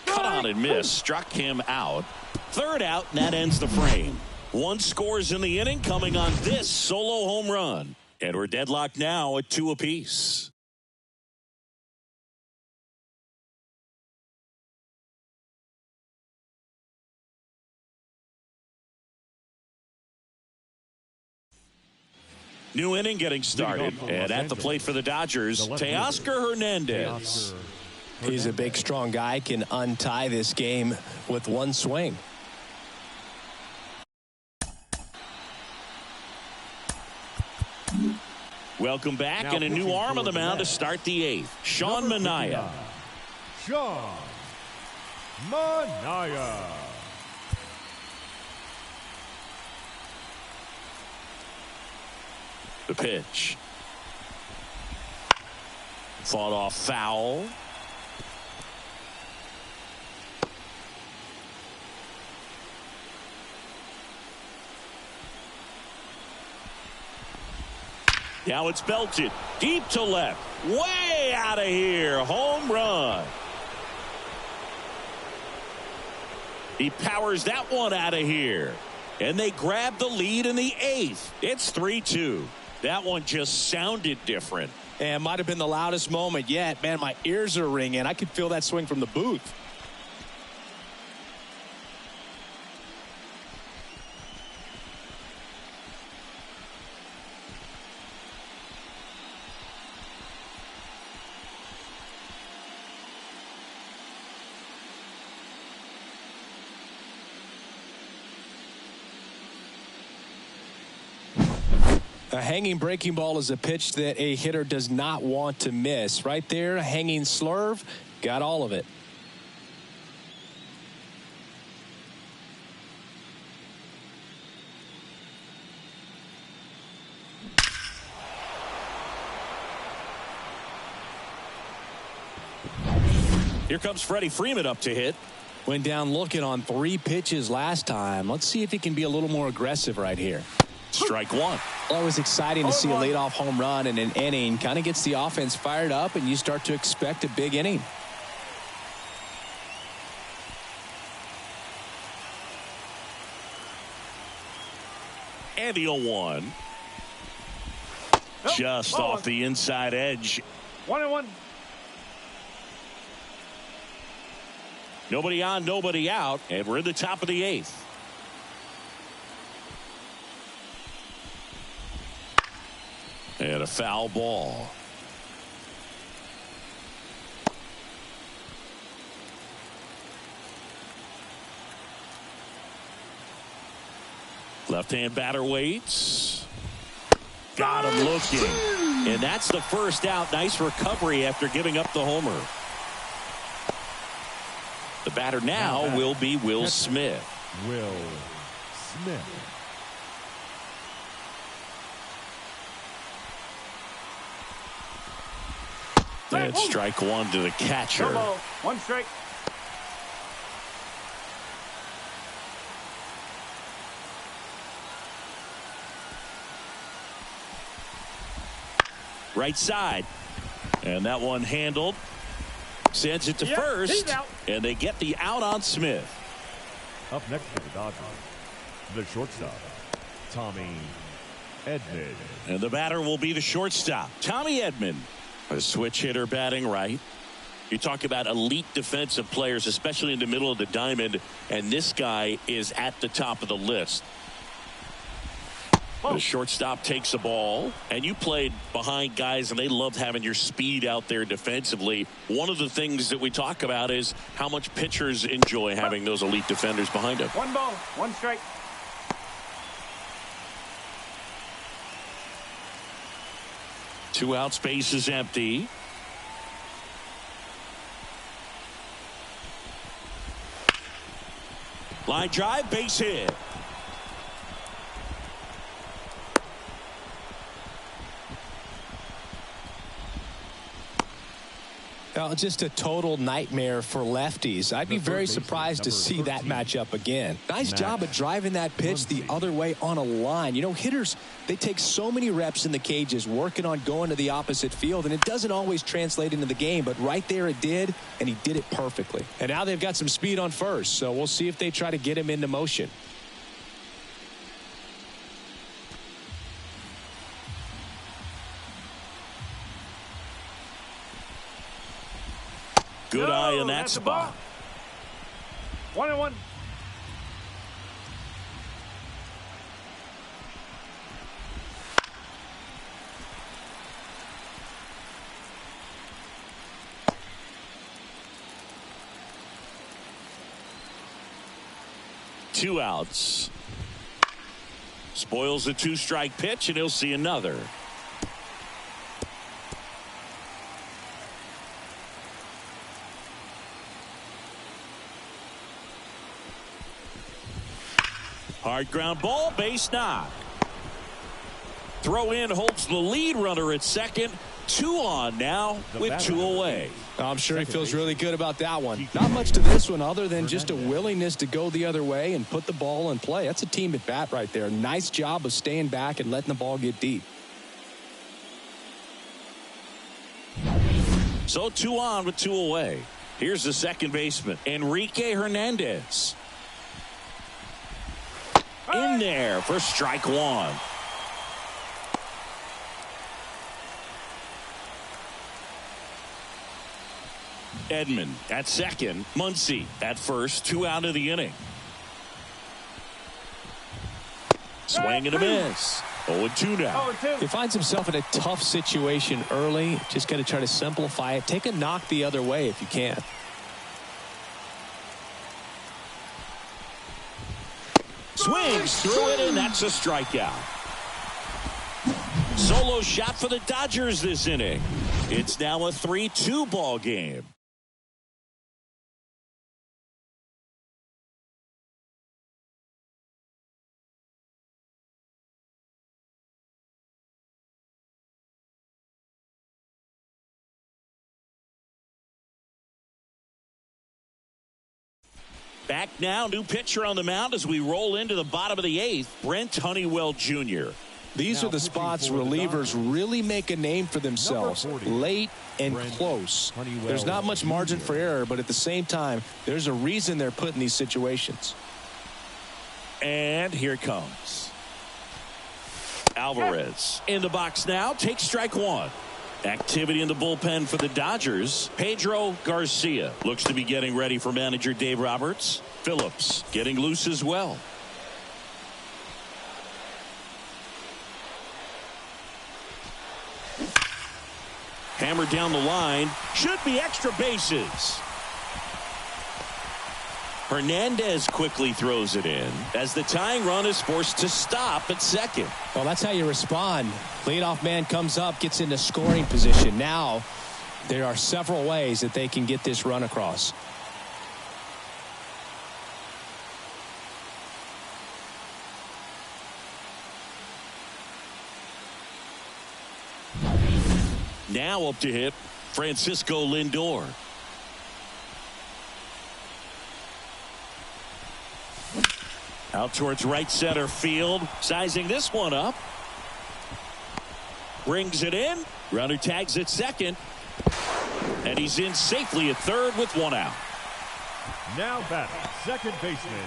Cut on and miss. Struck him out. Third out, and that ends the frame. One scores in the inning coming on this solo home run. And we're deadlocked now at 2 apiece. New inning getting started, and at the plate for the Dodgers, Teoscar Hernandez. He's a big, strong guy, can untie this game with one swing. Welcome back, and a new arm on the mound to start the 8th. Sean Manaea. Sean Manaea. The pitch. Fought off foul. Now it's belted deep to left. Way out of here. Home run. He powers that one out of here. And they grab the lead in the 8th. It's 3-2. That one just sounded different. And might have been the loudest moment yet. Man, my ears are ringing. I could feel that swing from the booth. A hanging breaking ball is a pitch that a hitter does not want to miss. Right there, a hanging slurve, got all of it. Here comes Freddie Freeman up to hit. Went down looking on 3 pitches last time. Let's see if he can be a little more aggressive right here. Strike one. Always exciting to see a leadoff home run in an inning. Kind of gets the offense fired up, and you start to expect a big inning. And the 0-1. Just off the inside edge. 1-1. Nobody on, nobody out, and we're in the top of the 8th. And a foul ball. Left-hand batter waits. Got him looking. And that's the first out. Nice recovery after giving up the homer. The batter now will be Will Smith. Will Smith. And strike one to the catcher. 1 strike. Right side. And that one handled. Sends it to first. And they get the out on Smith. Up next for the Dodgers, the shortstop, Tommy Edman. And the batter will be the shortstop, Tommy Edman. A switch hitter batting right. You talk about elite defensive players, especially in the middle of the diamond, and this guy is at the top of the list. The shortstop takes the ball, and you played behind guys, and they loved having your speed out there defensively. One of the things that we talk about is how much pitchers enjoy having those elite defenders behind them. 1 ball, 1 strike. Two out, space is empty. Line drive, base hit. Just a total nightmare for lefties. I'd be very surprised to see that matchup again. Nice job of driving that pitch the other way on a line. You know, hitters, they take so many reps in the cages working on going to the opposite field, and it doesn't always translate into the game, but right there it did, and he did it perfectly. And now they've got some speed on first, so we'll see if they try to get him into motion. Good eye in that spot. 1-1. Two outs. Spoils the 2-strike pitch, and he'll see another. Hard ground ball, base knock. Throw in holds the lead runner at second. 2 on now with 2 away. I'm sure he feels really good about that one. Not much to this one other than just a willingness to go the other way and put the ball in play. That's a team at bat right there. Nice job of staying back and letting the ball get deep. So 2 on with 2 away. Here's the second baseman, Enrique Hernandez. In there for strike 1. Edman at second. Muncy at first. 2 out of the inning. Swing and a miss. 0-2 now. He finds himself in a tough situation early. Just got to try to simplify it. Take a knock the other way if you can. Swings through it, and that's a strikeout. Solo shot for the Dodgers this inning. It's now a 3-2 ball game. Back now, new pitcher on the mound as we roll into the bottom of the 8th, Brent Honeywell Jr. These are the spots relievers really make a name for themselves, late and close. There's not much margin for error, but at the same time, there's a reason they're put in these situations. And here it comes. Alvarez in the box now, takes strike 1. Activity in the bullpen for the Dodgers. Pedro Garcia looks to be getting ready for manager Dave Roberts. Phillips getting loose as well. Hammered down the line. Should be extra bases. Hernandez quickly throws it in as the tying run is forced to stop at second. Well, that's how you respond. Leadoff man comes up, gets into scoring position. Now there are several ways that they can get this run across. Now up to hit Francisco Lindor. Out towards right center field. Sizing this one up. Brings it in. Runner tags at second. And he's in safely at third with 1 out. Now batting, second baseman,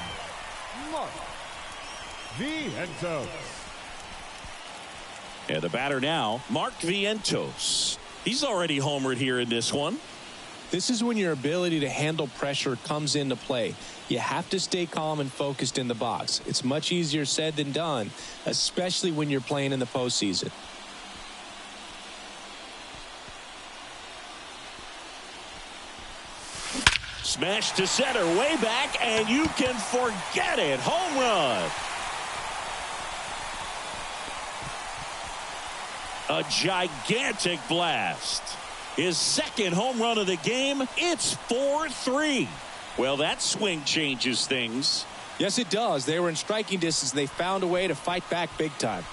Mark Vientos. And the batter now, Mark Vientos. He's already homered here in this one. This is when your ability to handle pressure comes into play. You have to stay calm and focused in the box. It's much easier said than done, especially when you're playing in the postseason. Smash to center, way back, and you can forget it. Home run. A gigantic blast. His second home run of the game. It's 4-3. Well, that swing changes things. Yes, it does. They were in striking distance, and they found a way to fight back big time.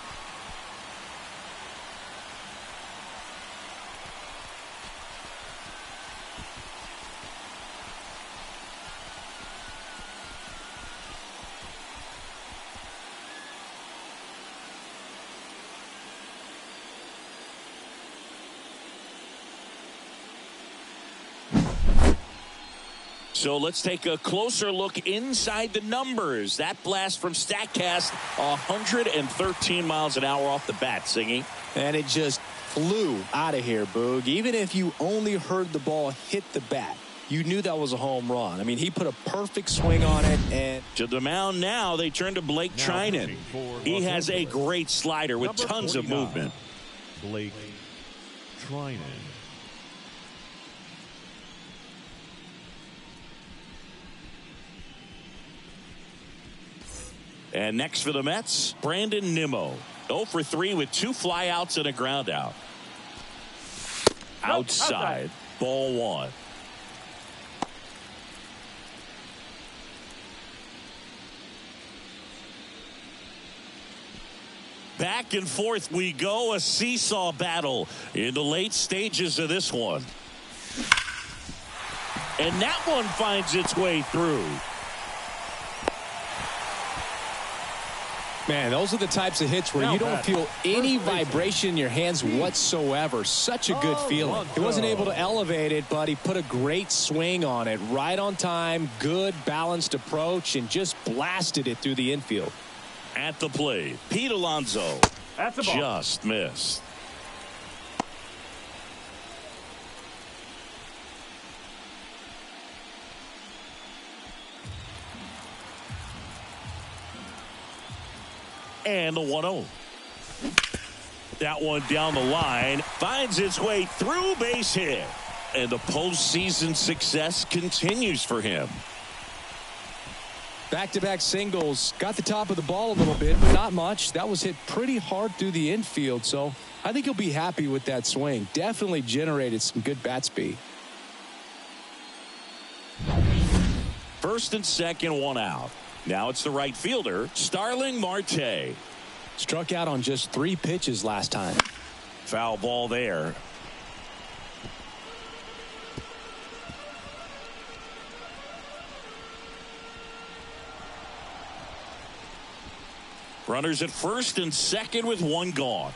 So let's take a closer look inside the numbers. That blast from StatCast, 113 miles an hour off the bat, Singy. And it just flew out of here, Boog. Even if you only heard the ball hit the bat, you knew that was a home run. I mean, he put a perfect swing on it. And to the mound now, they turn to Blake Trinan. He has a great slider with tons of movement. Blake Trinan. And next for the Mets, Brandon Nimmo. 0 for 3 with 2 flyouts and a ground out. Outside. Ball 1. Back and forth we go. A seesaw battle in the late stages of this one. And that one finds its way through. Man, those are the types of hits where you don't feel any vibration in your hands whatsoever. Such a good feeling. He wasn't able to elevate it, but he put a great swing on it. Right on time, good balanced approach, and just blasted it through the infield. At the plate, Pete Alonso. That's a ball. Just missed. And the 1-0. That one down the line finds its way through, base hit. And the postseason success continues for him. Back-to-back singles. Got the top of the ball a little bit, but not much. That was hit pretty hard through the infield, so I think he'll be happy with that swing. Definitely generated some good bat speed. First and second, one out. Now it's the right fielder, Starling Marte. Struck out on just 3 pitches last time. Foul ball there. Runners at first and second with 1 gone.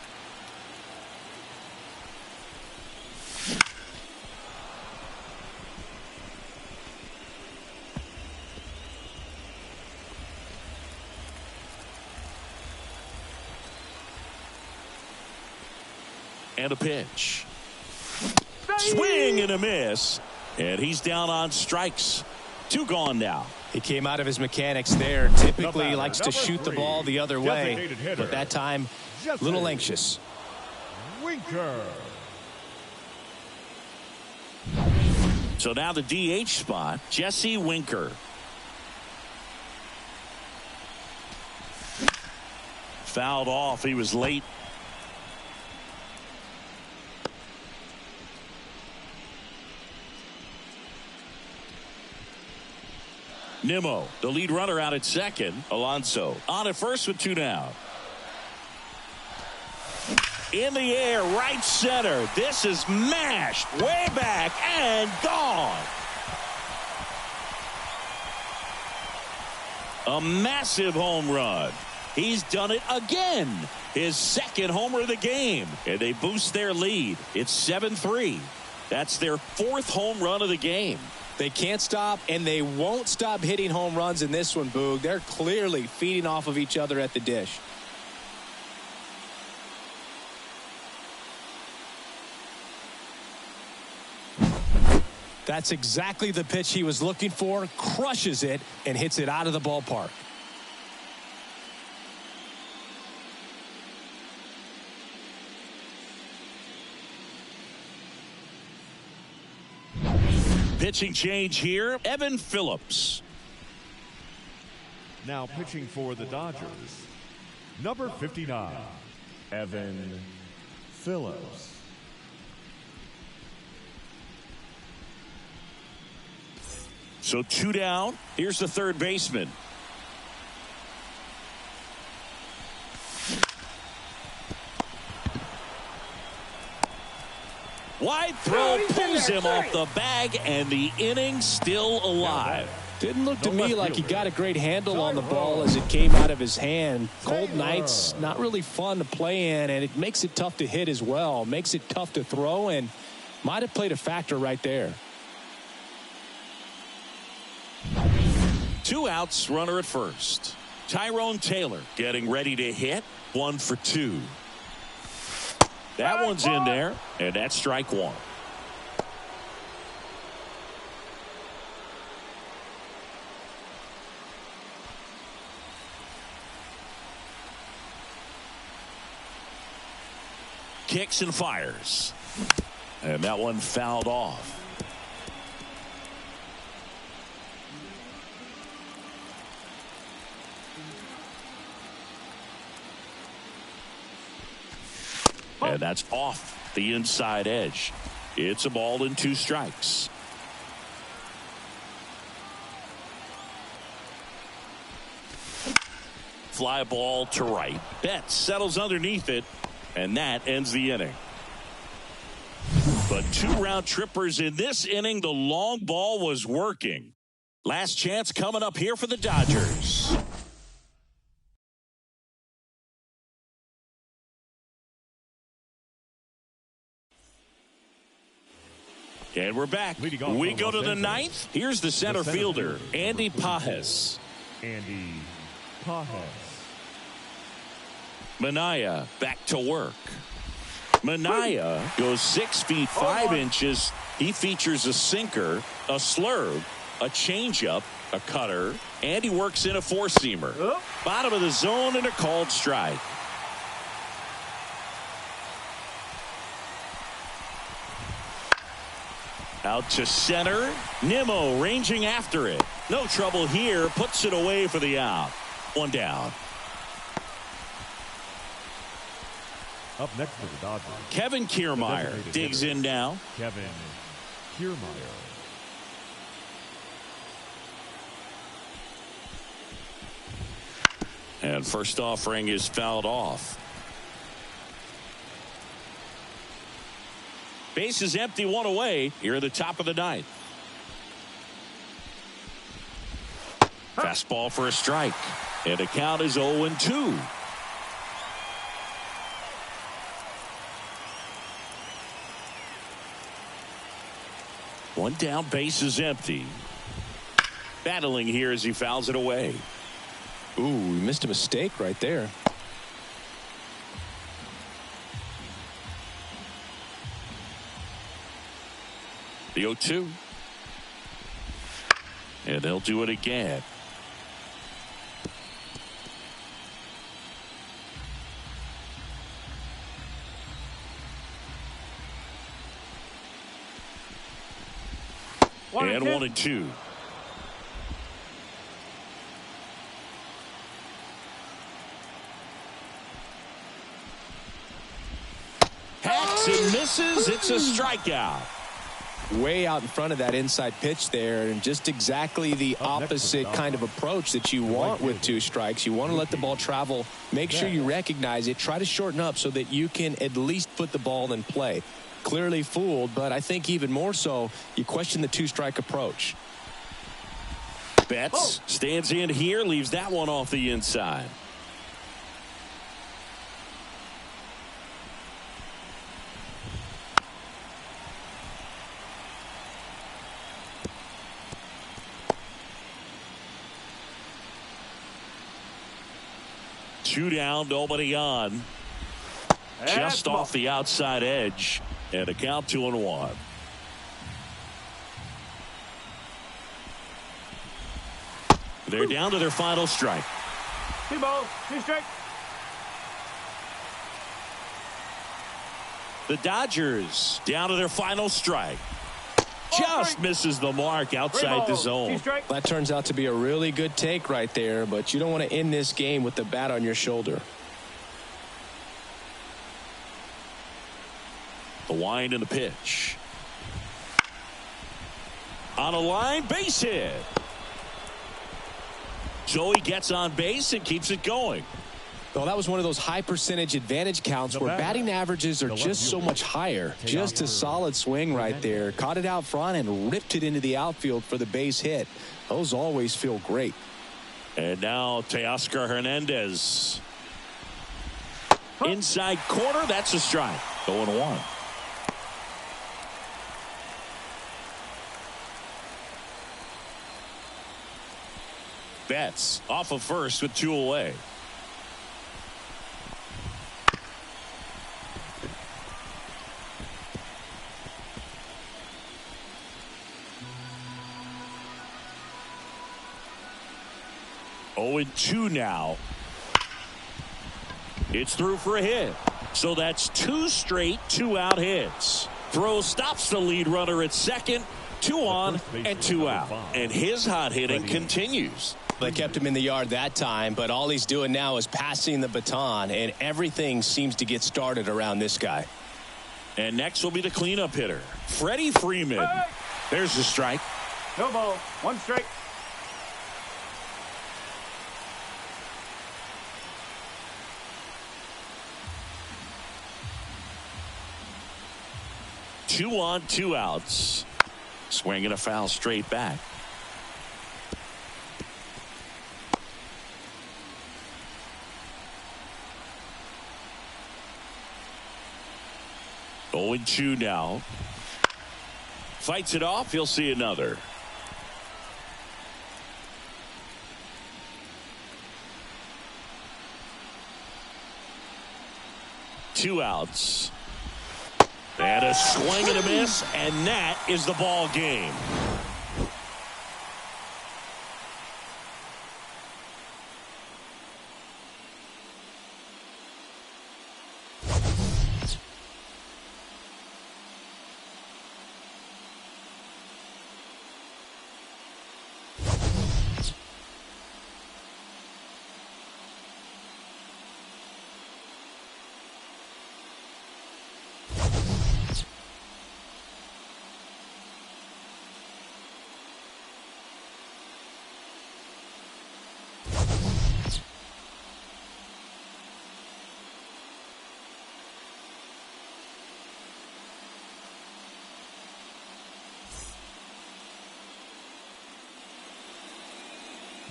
And a pitch. Swing and a miss. And he's down on strikes. 2 gone now. He came out of his mechanics there. Typically he likes to shoot the ball the other way, but that time a little anxious. Winker. So now the DH spot, Jesse Winker. Fouled off. He was late. Nimmo, the lead runner, out at second. Alonso on at first with 2 down. In the air, right center. This is mashed way back and gone. A massive home run. He's done it again. His 2nd homer of the game. And they boost their lead. It's 7-3. That's their 4th home run of the game. They can't stop, and they won't stop hitting home runs in this one, Boog. They're clearly feeding off of each other at the dish. That's exactly the pitch he was looking for. Crushes it and hits it out of the ballpark. Pitching change here, Evan Phillips. Now pitching for the Dodgers, number 59, Evan Phillips. So 2 down. Here's the third baseman. Wide throw pulls him off the bag, and the inning still alive. Didn't look to me like he got a great handle on the ball as it came out of his hand. Cold nights, not really fun to play in, and it makes it tough to hit as well. Makes it tough to throw, and might have played a factor right there. 2 outs, runner at first. Tyrone Taylor getting ready to hit. 1 for 2. That one's in there, and that's strike 1. Kicks and fires. And that one fouled off. And that's off the inside edge. It's a ball and 2 strikes. Fly ball to right. Betts settles underneath it, and that ends the inning. But 2 round trippers in this inning. The long ball was working. Last chance coming up here for the Dodgers. And we're back. We go to the ninth. Here's the center fielder, Andy Pages. Andy Pages. Minaya back to work. Minaya goes 6 feet 5 inches. He features a sinker, a slurve, a changeup, a cutter, and he works in a four-seamer. Bottom of the zone and a called strike. Out to center. Nimmo ranging after it. No trouble here. Puts it away for the out. One down. Up next for the Dodgers, Kevin Kiermaier digs in now. Kevin Kiermaier. And first offering is fouled off. Base is empty, one away here at the top of the ninth. Fastball for a strike. And the count is 0-2. One down, base is empty. Battling here as he fouls it away. Ooh, we missed a mistake right there. The 0-2. And they'll do it again. And 1-2. Hacks and misses. It's a strikeout. Way out in front of that inside pitch there, and just exactly the opposite kind of approach that you want with 2 strikes. You want to let the ball travel, make sure you recognize it, try to shorten up so that you can at least put the ball in play. Clearly fooled, but I think even more so, you question the 2-strike approach. Betts stands in here, leaves that one off the inside. Two down, nobody on. Just off the outside edge. And a count 2-1. They're down to their final strike. 2 balls, 2 strikes. The Dodgers down to their final strike. Just misses the mark outside the zone. That turns out to be a really good take right there, but you don't want to end this game with the bat on your shoulder. The wind and the pitch. On a line, base hit. Joey gets on base and keeps it going. Well, that was one of those high percentage advantage counts where batting averages are just so much higher. Just a solid swing right there. Caught it out front and ripped it into the outfield for the base hit. Those always feel great. And now Teoscar Hernandez. Inside corner, that's a strike. 0-1. Betts off of first with 2 away. Oh, and 2 now. It's through for a hit. So that's 2 straight 2-out hits. Throw stops the lead runner at second. 2 on and 2 out. And his hot hitting continues. They kept him in the yard that time, but all he's doing now is passing the baton, and everything seems to get started around this guy. And next will be the cleanup hitter, Freddie Freeman. There's the strike. No ball, 1 strike. Two on, 2 outs. Swinging a foul straight back. Oh, and 2 now. Fights it off. He'll see another. Two outs. And a swing and a miss, and that is the ball game.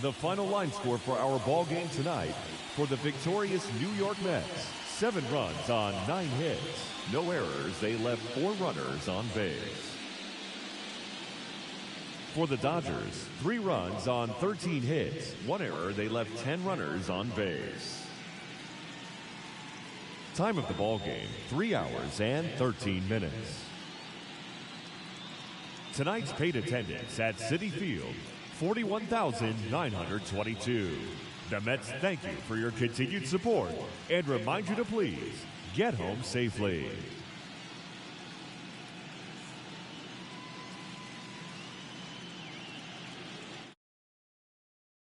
The final line score for our ball game tonight for the victorious New York Mets: 7 runs on 9 hits. No errors. They left 4 runners on base. For the Dodgers, 3 runs on 13 hits. 1 error. They left 10 runners on base. Time of the ball game, 3 hours and 13 minutes. Tonight's paid attendance at Citi Field, 41,922. The Mets thank you for your continued support and remind you to please get home safely.